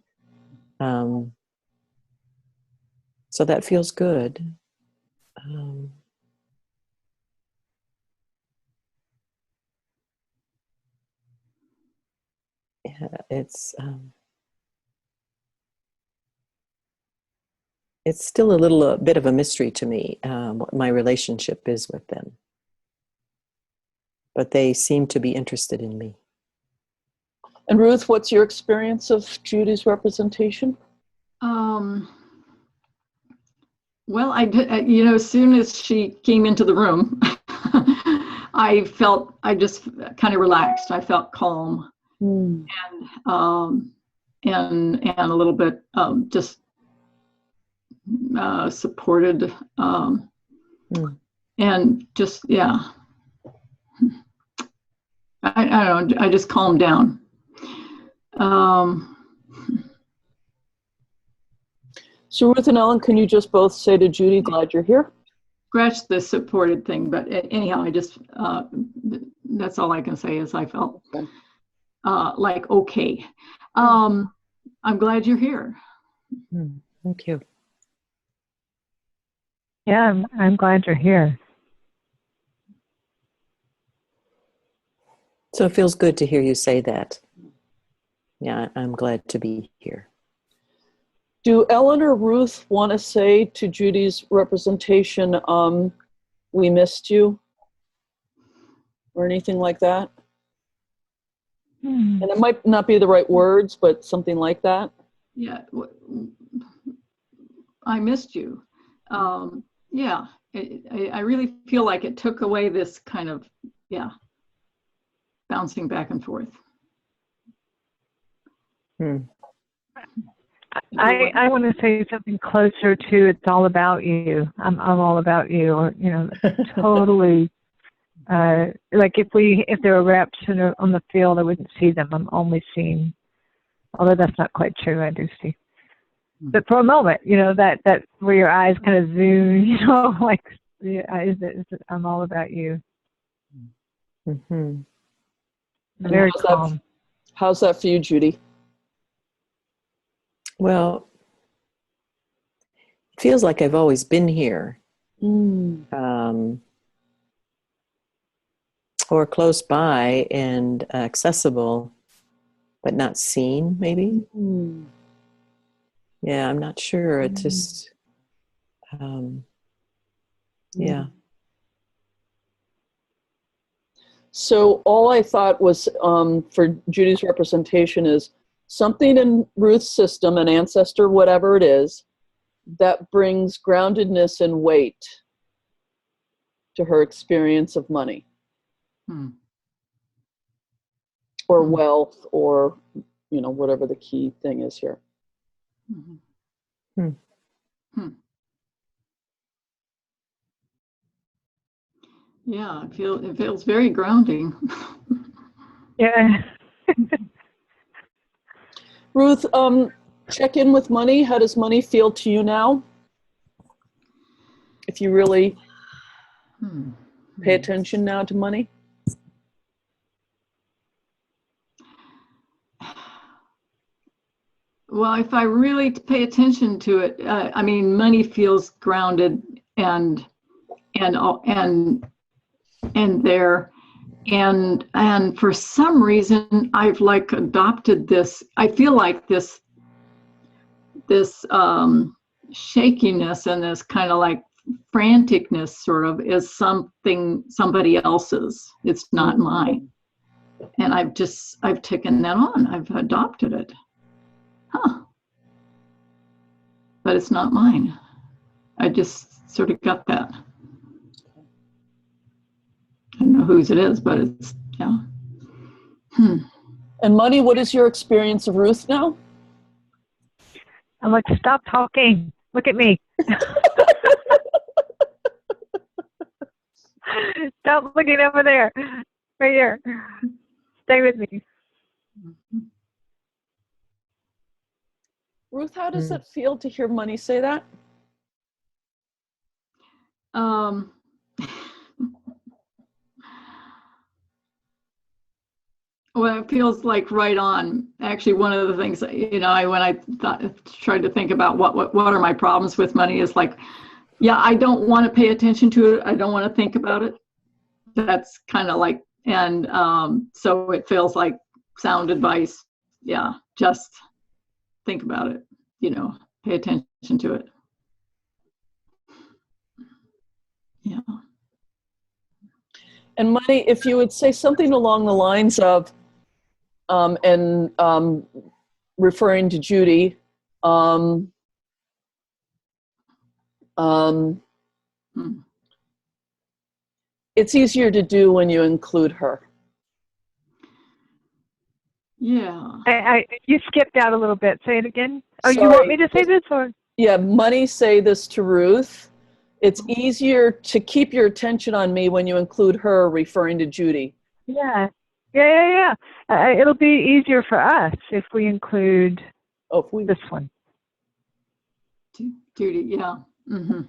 So that feels good. Yeah, it's still a bit of a mystery to me what my relationship is with them. But they seem to be interested in me. And Ruth, what's your experience of Judy's representation? Well, I did, you know, as soon as she came into the room, I just kind of relaxed. I felt calm and a little bit just supported and just, yeah. I don't know, I just calmed down. So Ruth and Ellen, can you just both say to Judy, glad you're here? Scratch the supported thing, but anyhow, I just, that's all I can say is I felt like, okay. I'm glad you're here. Thank you. Yeah, I'm glad you're here. So it feels good to hear you say that. Yeah, I'm glad to be here. Do Ellen or Ruth want to say to Judy's representation, we missed you? Or anything like that? And it might not be the right words, but something like that. Yeah, I missed you. Yeah, I really feel like it took away this kind of, yeah, bouncing back and forth. I want to say something closer to it's all about you. I'm all about you, or you know, totally. Like if there were reps on the field, I wouldn't see them. I'm only seeing. Although that's not quite true, I do see. but for a moment, that where your eyes kind of zoom, like I'm all about you. Mm-hmm. Very how's that- calm. How's that for you, Judy? Well, it feels like I've always been here, or close by and accessible, but not seen, maybe. Yeah, I'm not sure. It just, yeah. So all I thought was for Judy's representation is something in Ruth's system, an ancestor, whatever it is, that brings groundedness and weight to her experience of money or wealth or, whatever the key thing is here. Yeah, it feels very grounding. Yeah. Ruth, check in with money. How does money feel to you now? If you really pay attention now to money. Well, if I really pay attention to it, money feels grounded and there, and for some reason I've like adopted this. I feel like this shakiness and this kind of like franticness sort of is somebody else's. It's not mine, and I've taken that on. I've adopted it. But it's not mine. I just sort of got that. I don't know whose it is, but it's, yeah. And money, what is your experience of Ruth now? I'm like, stop talking. Look at me. Stop looking over there. Right here. Stay with me. Ruth, how does it feel to hear money say that? Well, it feels like right on. Actually, one of the things, when I tried to think about what are my problems with money is like, yeah, I don't want to pay attention to it. I don't want to think about it. That's kind of like, and so it feels like sound advice. Yeah, just think about it, pay attention to it. Yeah. And money, if you would say something along the lines of, referring to Judy, it's easier to do when you include her. Yeah. You skipped out a little bit. Say it again. Oh, Sorry. you want me to say this or? Yeah, money say this to Ruth. It's easier to keep your attention on me when you include her, referring to Judy. Yeah. It'll be easier for us if we include this one. Judy, yeah. Mm-hmm.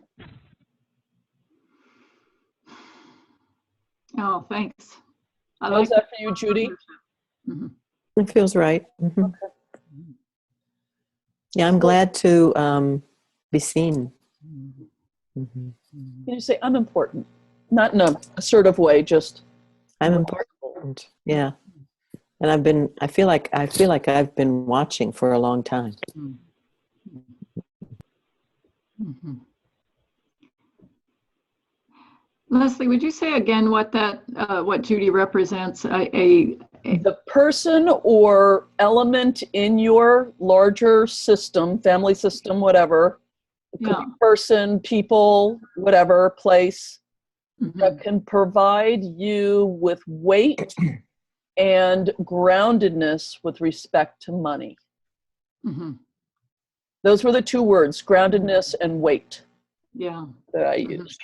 Oh, thanks. How's that for you, Judy? Mm-hmm. It feels right. Mm-hmm. Okay. Yeah, I'm glad to be seen. Mm-hmm. You say, I'm important. Not in a assertive way, just I'm important. Yeah. And I feel like I've been watching for a long time. Mm-hmm. Leslie, would you say again what Judy represents? The person or element in your larger system, family system, whatever. It could be person, people, whatever, place, that can provide you with weight and groundedness with respect to money. Mm-hmm. Those were the two words, groundedness and weight, that I used.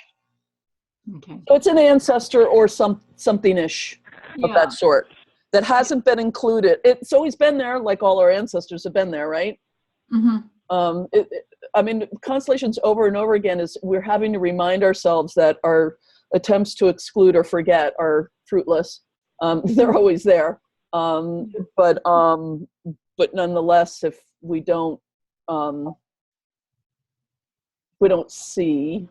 Okay. So it's an ancestor or something-ish of that sort that hasn't been included. It's always been there, like all our ancestors have been there, right? Mm-hmm. I mean, constellations over and over again is we're having to remind ourselves that our attempts to exclude or forget are fruitless. They're always there. But nonetheless, if we don't see,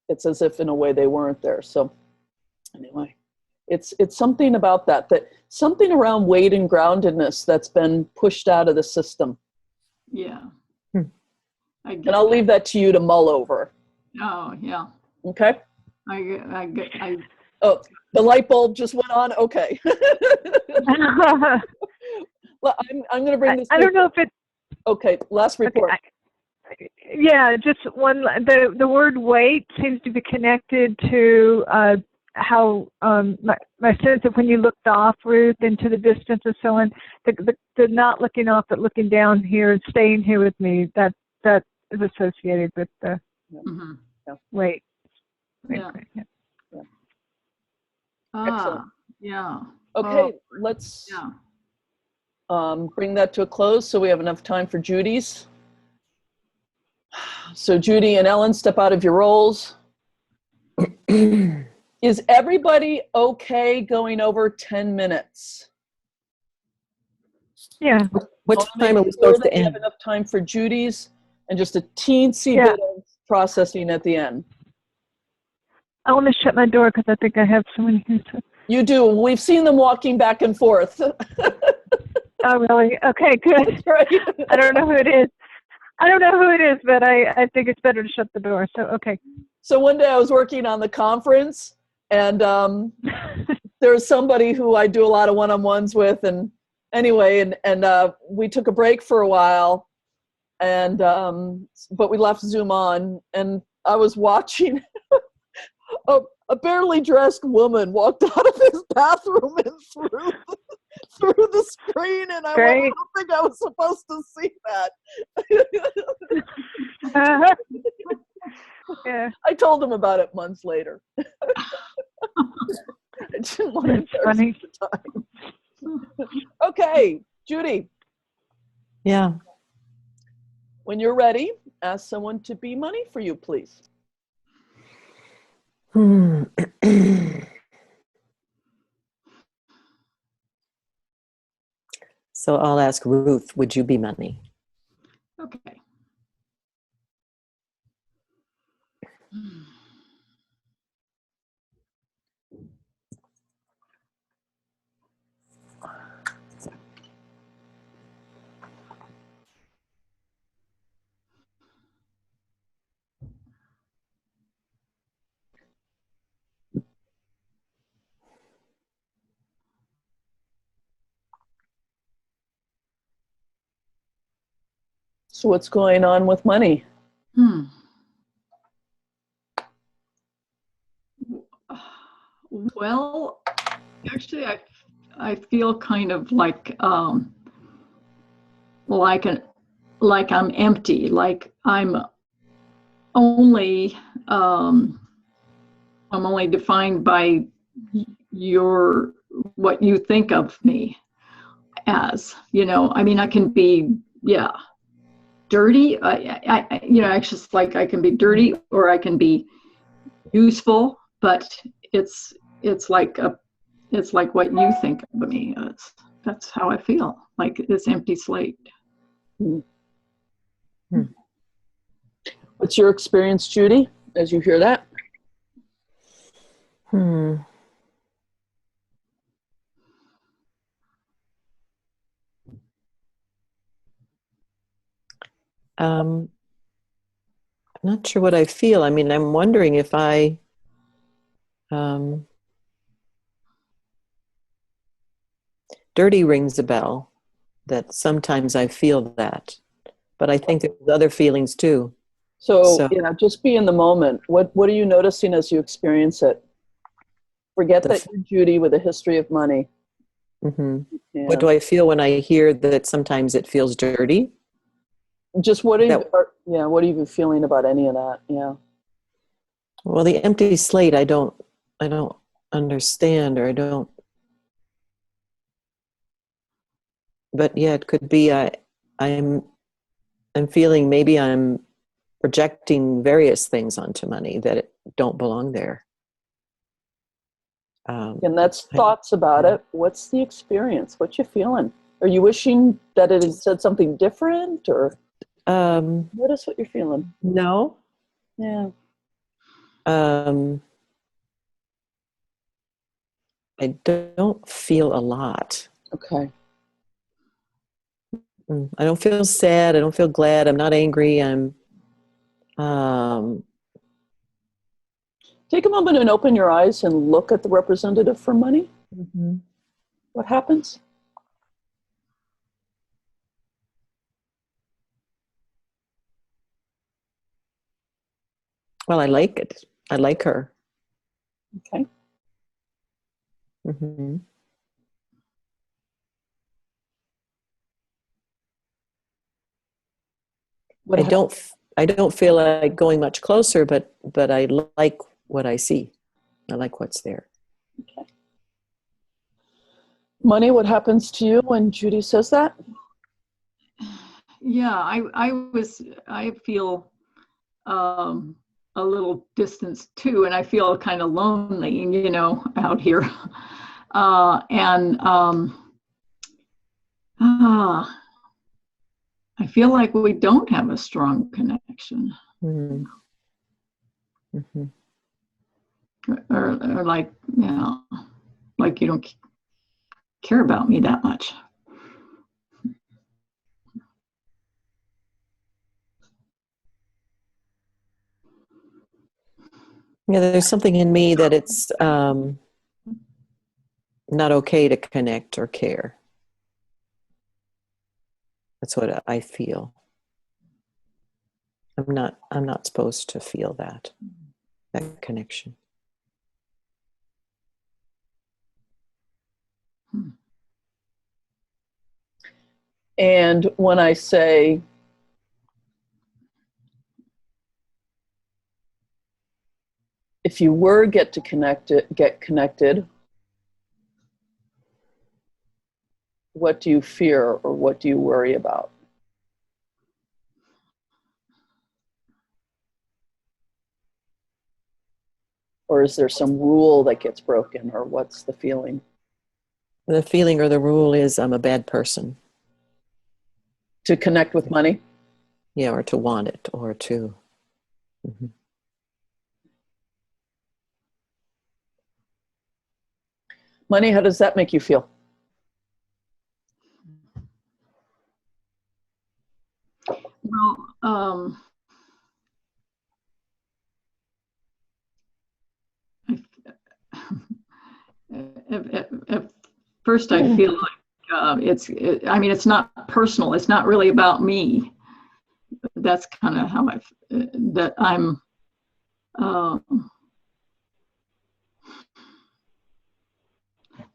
it's as if in a way they weren't there. So anyway, it's something about that something around weight and groundedness that's been pushed out of the system. Yeah. And I'll leave that to you to mull over. Oh, yeah. Okay. I Oh, the light bulb just went on. Okay. Well, I'm going to bring this. I don't know if it. Okay. Last report. Yeah, just one. The word weight seems to be connected to how my sense of when you looked off, Ruth, into the distance and so on. The not looking off, but looking down here and staying here with me. That is associated with the weight. Yeah. Excellent. Yeah. Okay, let's bring that to a close so we have enough time for Judy's. So Judy and Ellen, step out of your roles. Is everybody okay going over 10 minutes? Yeah. What time are we supposed to We have end? enough time for Judy's and just a teensy bit of processing at the end. I want to shut my door because I think I have someone here. You do. We've seen them walking back and forth. Oh, really? Okay, good. Right. I don't know who it is. But I think it's better to shut the door. So, okay. So one day I was working on the conference, and there's somebody who I do a lot of one-on-ones with, and anyway, and we took a break for a while, and but we left Zoom on, and I was watching a barely dressed woman walked out of his bathroom and through the screen, and I went, I don't think I was supposed to see that. Yeah. I told him about it months later. I didn't want to embarrass him at the time. Okay, Judy. Yeah. When you're ready, ask someone to be money for you, please. So I'll ask Ruth, would you be money? Okay. So what's going on with money? Well, actually, I feel kind of like I'm empty, like I'm only defined by what you think of me as. I mean, I can be dirty. Actually, like I can be dirty or I can be useful, but it's like what you think of me is. That's how I feel, like this empty slate. What's your experience, Judy, as you hear that? I'm not sure what I feel. I mean, I'm wondering if dirty rings a bell, that sometimes I feel that, but I think there's other feelings too. So just be in the moment. What are you noticing as you experience it? Forget that you're Judy with a history of money. Mm-hmm. Yeah. What do I feel when I hear that sometimes it feels dirty? Just what are you feeling about any of that? Yeah. Well, the empty slate, I don't understand, or I don't. But yeah, it could be I'm feeling maybe I'm projecting various things onto money that don't belong there. And that's I- thoughts about it. What's the experience? What you feeling? Are you wishing that it had said something different, or what is what you're feeling? No. Yeah. I don't feel a lot. Okay. I don't feel sad. I don't feel glad. I'm not angry. Take a moment and open your eyes and look at the representative for money. What happens? Well, I like it. I like her. Okay. Hmm. What I don't feel like going much closer, but I like what I see. I like what's there. Money, what happens to you when Judy says that? Yeah, I feel a little distance too, and I feel kind of lonely, you know, out here. And I feel like we don't have a strong connection, Mm-hmm. Mm-hmm. or like, you know, like you don't care about me that much. Yeah, there's something in me that it's not okay to connect or care. That's what I feel. I'm not supposed to feel that connection. And when I say, if you were get connected, what do you fear or what do you worry about? Or is there some rule that gets broken, or what's the feeling? The feeling or the rule is I'm a bad person. To connect with money? Yeah, or to want it, or to. Mm-hmm. Money, how does that make you feel? Well, at first I feel like I mean, it's not personal. It's not really about me. That's kind of how that I'm,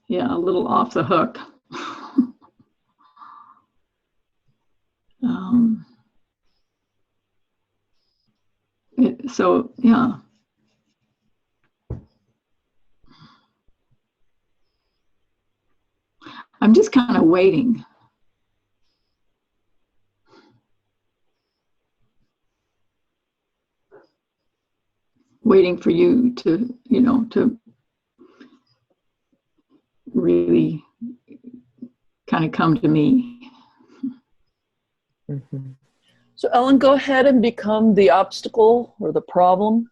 yeah, a little off the hook. So, yeah. I'm just kind of waiting. Waiting for you to, you know, to really kind of come to me. Mm-hmm. So Ellen, go ahead and become the obstacle or the problem.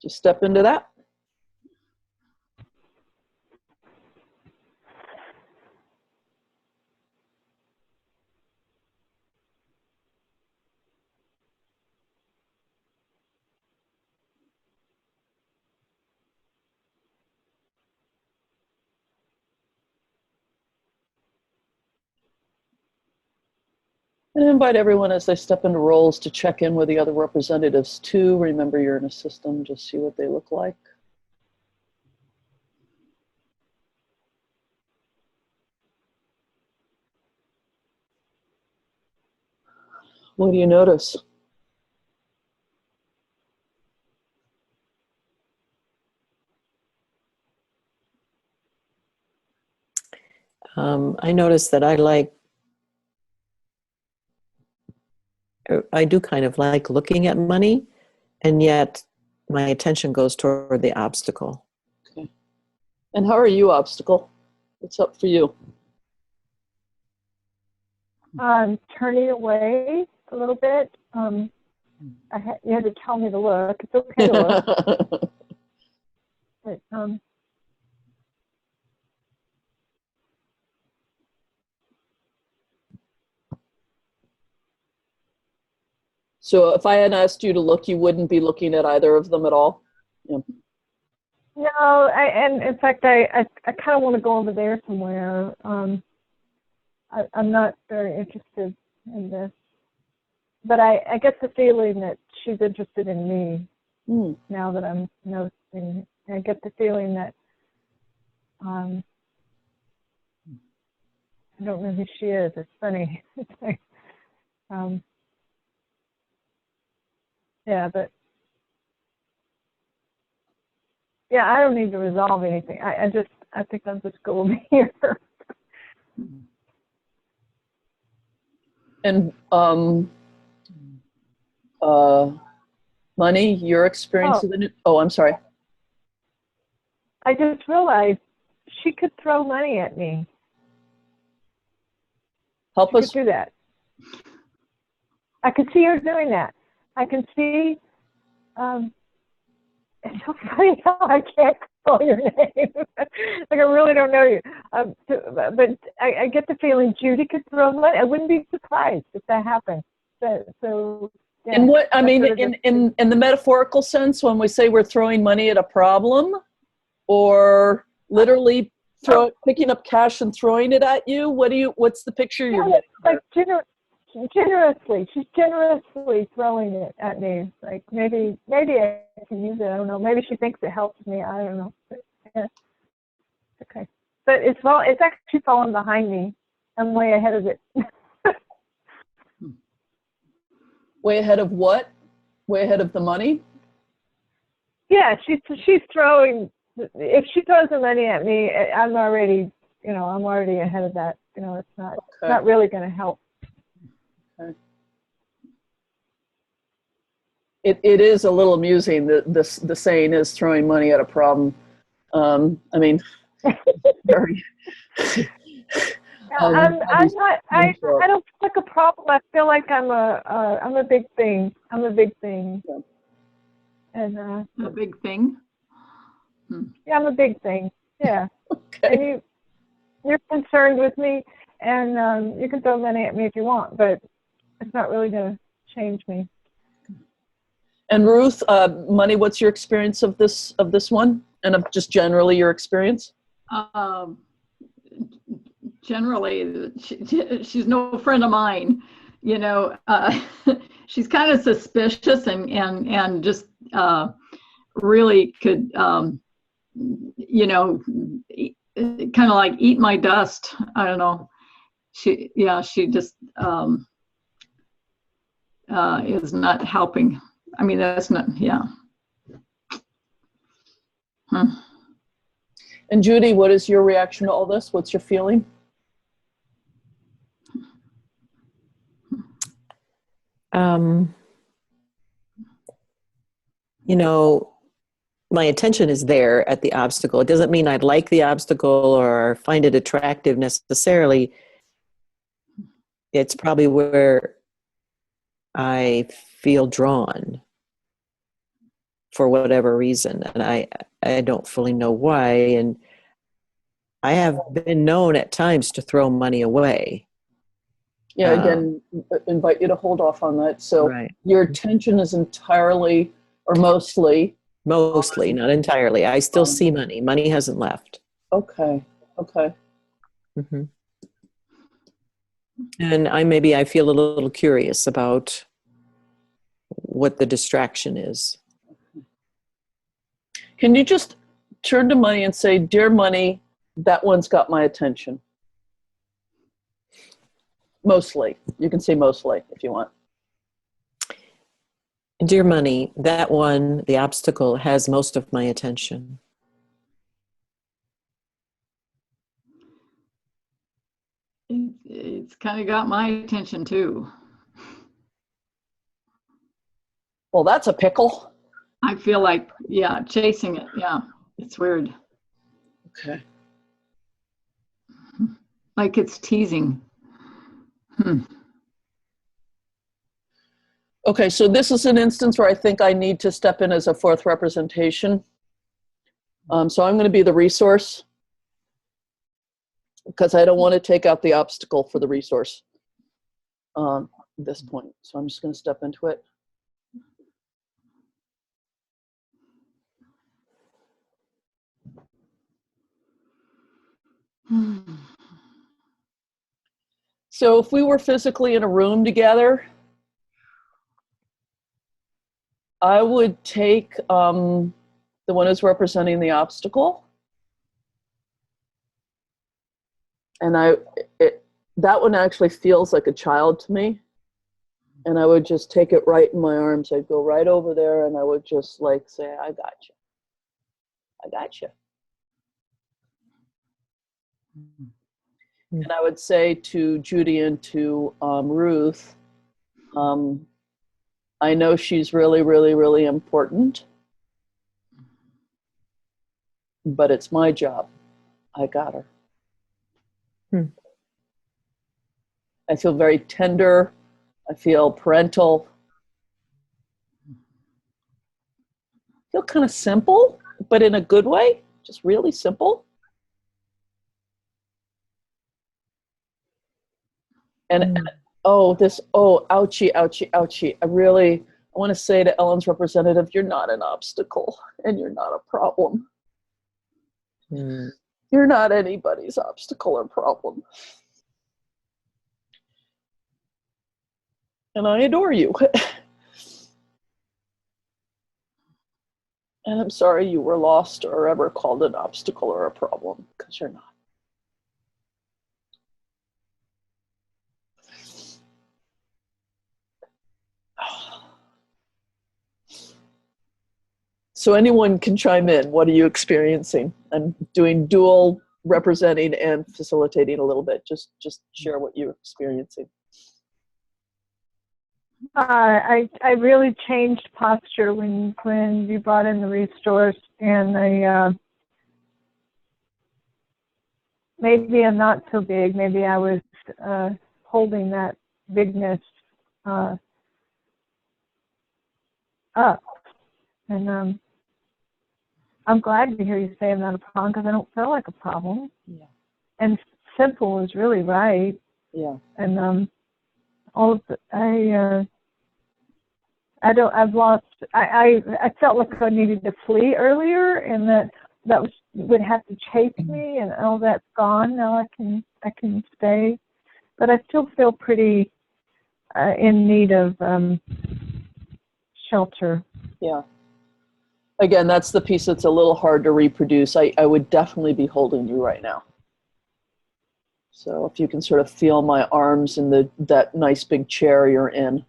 Just step into that. And invite everyone as they step into roles to check in with the other representatives too. Remember, you're in a system, just see what they look like. What do you notice? I noticed that I like I do kind of like looking at money, and yet my attention goes toward the obstacle. Okay. And how are you, Obstacle? What's up for you? Turning away a little bit. You had to tell me to look. It's okay to look. But, So if I had asked you to look, you wouldn't be looking at either of them at all? Yeah. no, and in fact, I kind of want to go over there somewhere. I'm not very interested in this. But I get the feeling that she's interested in me Hmm. now that I'm noticing. I get the feeling that I don't know who she is. It's funny. It's like, yeah, but yeah, I don't need to resolve anything. I think I'll just go over here. And Money, your experience Oh. of the new, oh, I'm sorry. I just realized she could throw money at me. Help She us. could do that. I could see her doing that. I can see. It's so funny how I can't call your name. Like I really don't know you. But I get the feeling Judy could throw money. I wouldn't be surprised if that happened. So yeah. In what, I That's mean, what it in the metaphorical sense, when we say we're throwing money at a problem, or literally picking up cash and throwing it at you, what's the picture you're Yeah, getting? like generously. She's generously throwing it at me. Like maybe I can use it. I don't know. Maybe she thinks it helps me. I don't know. But, yeah. Okay. But it's actually falling behind me. I'm way ahead of it. Way ahead of what? Way ahead of the money? Yeah, she's throwing. If she throws the money at me, I'm already ahead of that. It's not really going to help. Okay. It is a little amusing that the saying is throwing money at a problem. I mean, very. I'm not. I don't feel like a problem. I feel like I'm a big thing. I'm a big thing. Yeah. And A big thing. yeah, I'm a big thing. Yeah. Okay. And you're concerned with me, and you can throw money at me if you want, but it's not really going to change me. And Ruth, Money, what's your experience of this one, and of just generally your experience? Generally, she's no friend of mine. She's kind of suspicious and just really could, kind of like eat my dust. I don't know. She just is not helping. I mean, that's not, yeah. And Judy, what is your reaction to all this? What's your feeling? My attention is there at the obstacle. It doesn't mean I'd like the obstacle or find it attractive necessarily. It's probably where I feel drawn for whatever reason, and I don't fully know why. And I have been known at times to throw money away. Yeah, again, invite you to hold off on that. So Right. Your attention is entirely or mostly. Mostly, not entirely. I still see money. Money hasn't left. Okay. Mm-hmm. And I feel a little curious about what the distraction is. Can you just turn to Money and say, "Dear Money, that one's got my attention"? Mostly. You can say mostly if you want. Dear Money, that one, the obstacle, has most of my attention. It's kind of got my attention too. Well, that's a pickle. I feel like, yeah, chasing it. Yeah, it's weird. Okay. Like it's teasing. Okay, so this is an instance where I think I need to step in as a fourth representation. So I'm going to be the resource because I don't want to take out the obstacle for the resource at this point. So I'm just going to step into it. So if we were physically in a room together, I would take the one who's representing the obstacle. And that one actually feels like a child to me. And I would just take it right in my arms. I'd go right over there and I would just like say, I got you. I got you. And I would say to Judy and to Ruth, I know she's really, really, really important, but it's my job. I got her. I feel very tender. I feel parental. I feel kind of simple, but in a good way, just really simple. And ouchie, ouchie, ouchie. I want to say to Ellen's representative, you're not an obstacle and you're not a problem. You're not anybody's obstacle or problem. And I adore you. And I'm sorry you were lost or ever called an obstacle or a problem, because you're not. So anyone can chime in. What are you experiencing? I'm doing dual representing and facilitating a little bit. Just share what you're experiencing. I really changed posture when you brought in the resource, and maybe I'm not so big. Maybe I was holding that bigness up, and I'm glad to hear you say I'm not a problem because I don't feel like a problem. Yeah. And simple is really right. Yeah. And all of the, I felt like I needed to flee earlier, and that would have to chase me, and all that's gone. Now I can stay, but I still feel pretty in need of shelter. Yeah. Again, that's the piece that's a little hard to reproduce. I would definitely be holding you right now. So if you can sort of feel my arms in that nice big chair you're in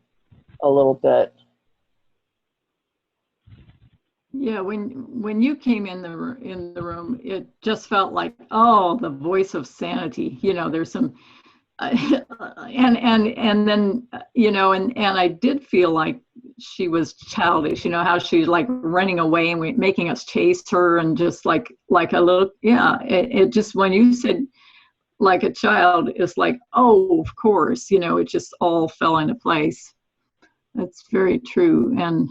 a little bit. Yeah, when you came in the room, it just felt like, oh, the voice of sanity. You know, there's some, and then and I did feel like she was childish. You know how she's like running away and making us chase her, and just like a little, yeah. It just, when you said like a child, it's like, oh, of course, it just all fell into place. That's very true, and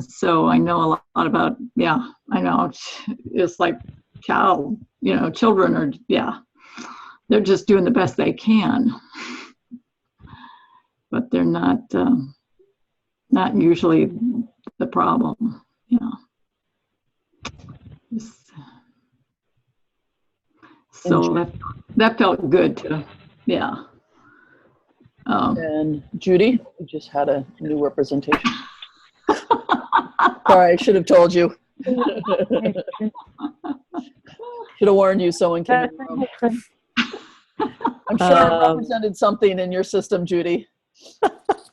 so I know a lot about, yeah, I know it's like children are, yeah, they're just doing the best they can, but they're not usually the problem, So that felt good too, yeah. And Judy, you just had a new representation. Sorry, I should have told you. Should have warned you someone came in the room. I'm sure I represented something in your system, Judy.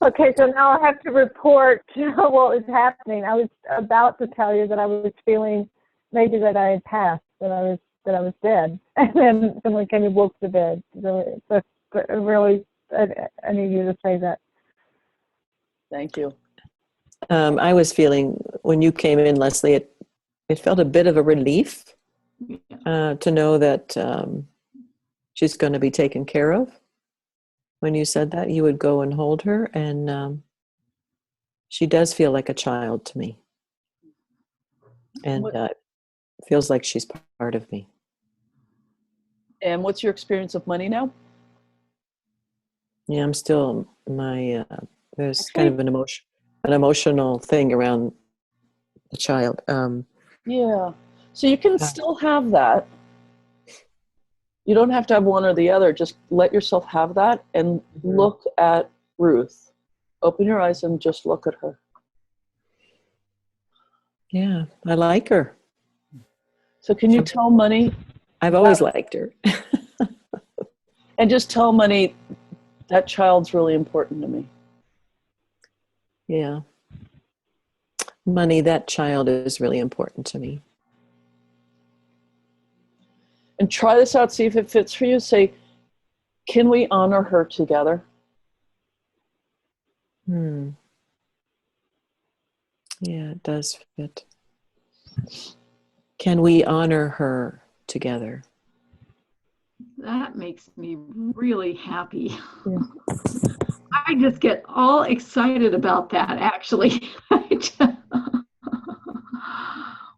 Okay, so now I have to report what is happening. I was about to tell you that I was feeling maybe that I had passed, that I was dead, and then someone came and woke the bed. So really, I need you to say that. Thank you. I was feeling when you came in, Leslie, it felt a bit of a relief to know that she's going to be taken care of. When you said that, you would go and hold her, and she does feel like a child to me, and feels like she's part of me. And what's your experience of money now? Yeah, I'm still there's kind of an emotional thing around the child. Yeah. So you can still have that. You don't have to have one or the other. Just let yourself have that and look at Ruth. Open your eyes and just look at her. Yeah, I like her. So can you tell Money? I've always liked her. And just tell Money, that child's really important to me. Yeah. Money, that child is really important to me. And try this out, see if it fits for you. Say, can we honor her together? Yeah, it does fit. Can we honor her together? That makes me really happy. Yeah. I just get all excited about that, actually.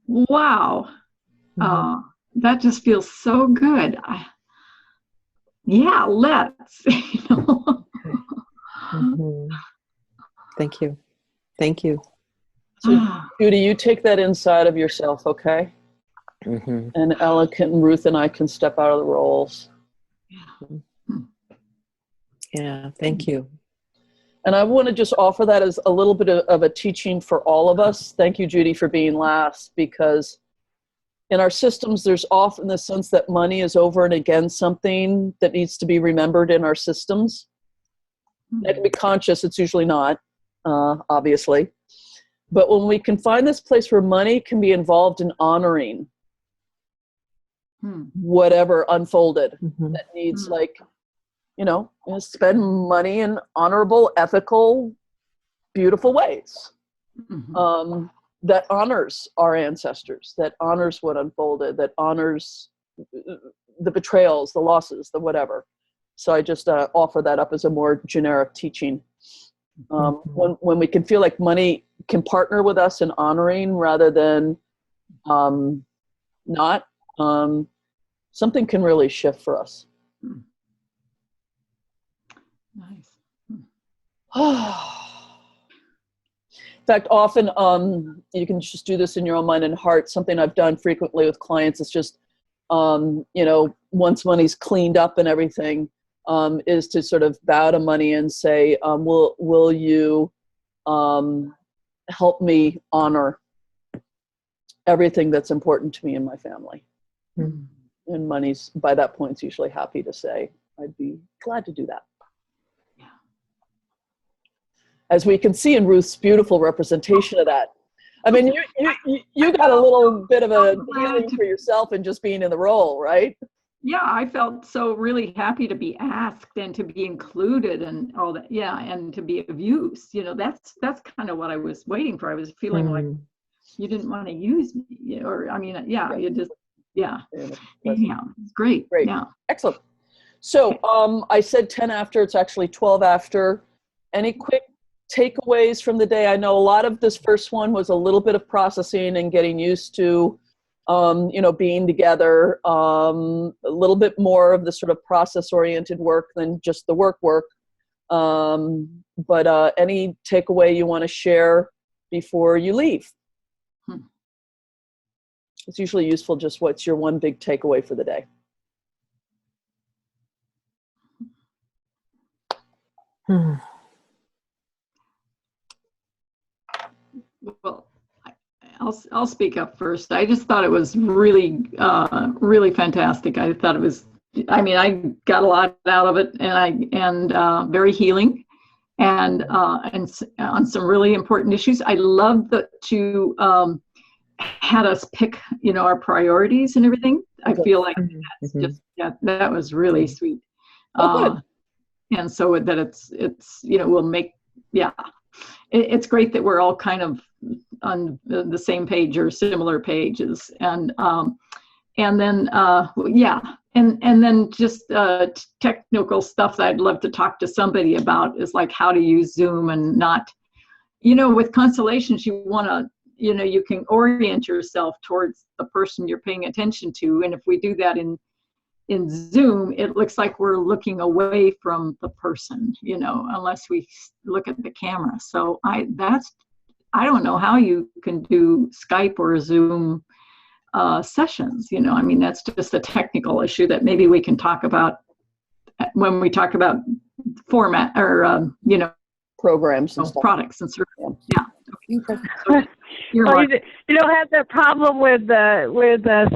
Wow. That just feels so good. Yeah, let's. Thank you. Thank you. So, Judy, you take that inside of yourself, okay? And Ella and Ruth and I can step out of the roles. Yeah, thank you. And I want to just offer that as a little bit of a teaching for all of us. Thank you, Judy, for being last, because in our systems, there's often the sense that money is over and against something that needs to be remembered in our systems. That can be conscious. It's usually not, obviously. But when we can find this place where money can be involved in honoring whatever unfolded that needs, like, spend money in honorable, ethical, beautiful ways. That honors our ancestors, that honors what unfolded, that honors the betrayals, the losses, the whatever. So I just offer that up as a more generic teaching. When we can feel like money can partner with us in honoring rather than not, something can really shift for us. Nice. In fact, often you can just do this in your own mind and heart. Something I've done frequently with clients is just, once money's cleaned up and everything, is to sort of bow to money and say, will you help me honor everything that's important to me and my family? And money's, by that point, is usually happy to say, I'd be glad to do that. As we can see in Ruth's beautiful representation of that. I mean, you got a little bit of a feeling for yourself in just being in the role, right? Yeah, I felt so really happy to be asked and to be included and all that. Yeah, and to be of use. That's kind of what I was waiting for. I was feeling like you didn't want to use me, or you just it's great. Yeah, excellent. So I said 10 after. It's actually 12 after. Any quick takeaways from the day? I know a lot of this first one was a little bit of processing and getting used to, being together, a little bit more of the sort of process-oriented work than just the work. But any takeaway you want to share before you leave? It's usually useful. Just what's your one big takeaway for the day? Well, I'll speak up first. I just thought it was really, really fantastic. I thought it was. I got a lot out of it, and very healing, and on some really important issues. I love that you had us pick, our priorities and everything. I feel like that's just that was really sweet. And so that it's will make it's great that we're all kind of on the same page or similar pages. And then, yeah. And then just technical stuff that I'd love to talk to somebody about is like how to use Zoom and not, with constellations, you want to, you can orient yourself towards the person you're paying attention to. And if we do that in Zoom, it looks like we're looking away from the person, unless we look at the camera. So I don't know how you can do Skype or Zoom sessions, I mean, that's just a technical issue that maybe we can talk about when we talk about format or, Programs and stuff. products and services. Yeah. Okay. So, Well, you don't have that problem with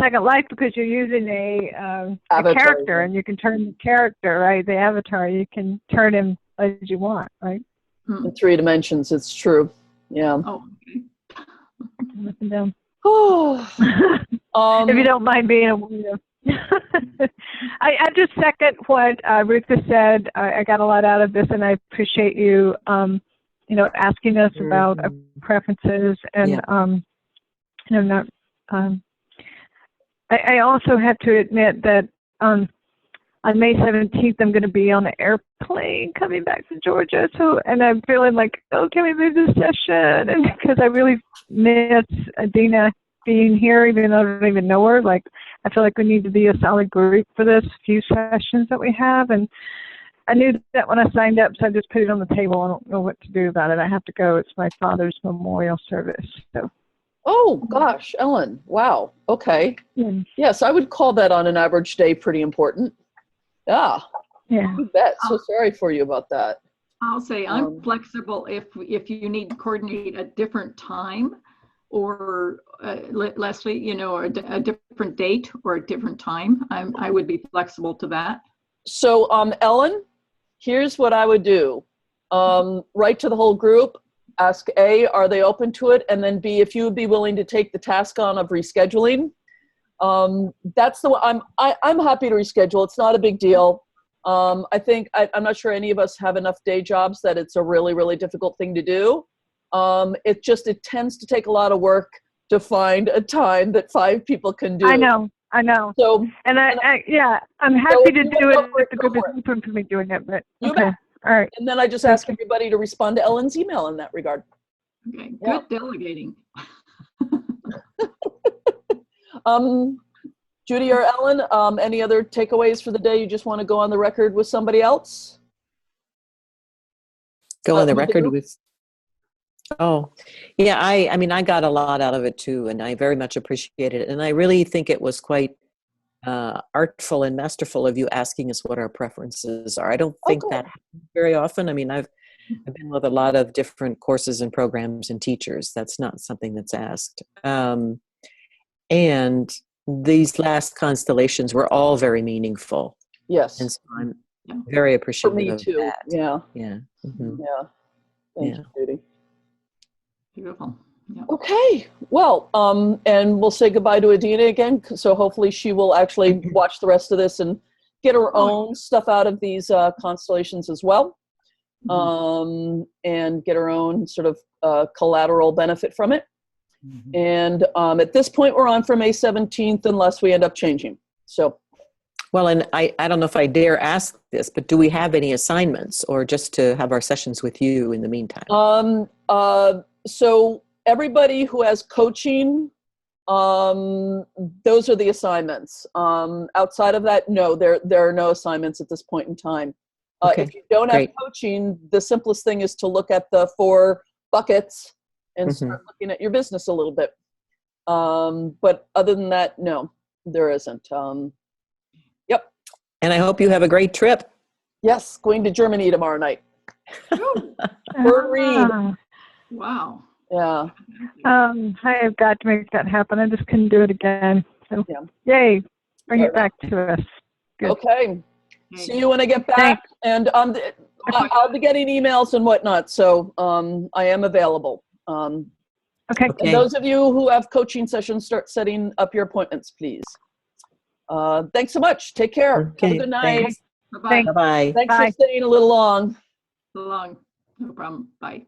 Second Life because you're using a Avatar, character, yeah. and you can turn the character, right? The avatar, you can turn him as you want, right? In 3 dimensions, it's true. Yeah. Oh, okay. Up and down. Um, If you don't mind being a weirdo. I just second what Ruth has said. I got a lot out of this, and I appreciate you, asking us about our preferences and, not. I also have to admit that on May 17th, I'm going to be on an airplane coming back to Georgia. And I'm feeling like, oh, can we move this session? And because I really miss Adina being here, even though I don't even know her. Like, I feel like we need to be a solid group for this few sessions that we have. And I knew that when I signed up, so I just put it on the table. I don't know what to do about it. I have to go. It's my father's memorial service. So. oh, gosh, Ellen. Wow. Okay. Yeah. Yes, I would call that on an average day pretty important. Yeah. Yeah. You bet. So sorry for you about that. I'll say I'm flexible if you need to coordinate a different time or Leslie, or a different date or a different time. I would be flexible to that. So, Ellen, here's what I would do. Write to the whole group, ask A, are they open to it? And then B, if you would be willing to take the task on of rescheduling. That's the one. I'm happy to reschedule. It's not a big deal. I think, I'm not sure any of us have enough day jobs that it's a really, really difficult thing to do. It tends to take a lot of work to find a time that 5 people can do. I know. So, And I'm happy So to if you do want to it go for it, if the go group for is open for me doing it, but You okay. bet. All right. and then I just ask everybody to respond to Ellen's email in that regard. Okay, Yeah. good delegating. Judy or Ellen, any other takeaways for the day? You just want to go on the record with somebody else? Go on the with the record group? with. Oh, yeah. I mean, I got a lot out of it too, and I very much appreciated it. And I really think it was quite artful and masterful of you asking us what our preferences are. I don't think that happens very often. I mean, I've been with a lot of different courses and programs and teachers. That's not something that's asked. And these last constellations were all very meaningful. Yes. And so I'm very For appreciative me of too. that. Yeah. Yeah. Mhm. Yeah. Thank you, Judy. Beautiful. Yeah. Okay. Well, and we'll say goodbye to Adina again. So hopefully she will actually watch the rest of this and get her own stuff out of these constellations as well. And get her own sort of collateral benefit from it. And at this point, we're on for May 17th, unless we end up changing. So, Well, and I don't know if I dare ask this, but do we have any assignments or just to have our sessions with you in the meantime? so everybody who has coaching, those are the assignments. Outside of that, no, there are no assignments at this point in time. Okay, If you don't have great. coaching, the simplest thing is to look at the 4 buckets and Mhm. start looking at your business a little bit. But other than that, no, there isn't. Yep. And I hope you have a great trip. Yes, going to Germany tomorrow night. For read. Wow. Yeah. I've got to make that happen. I just couldn't do it again. So, Yeah. yay. Bring Yeah. it back to us. Good. Okay. See you when I get back. Thanks. And I'll be getting emails and whatnot. So I am available. Okay. Okay. And those of you who have coaching sessions, start setting up your appointments, please. Thanks so much. Take care. Have Okay, a good night. thanks. Bye-bye. Thanks. Bye-bye. Thanks Bye. for staying a little long. So long. No problem. Bye.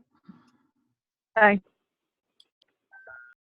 Bye.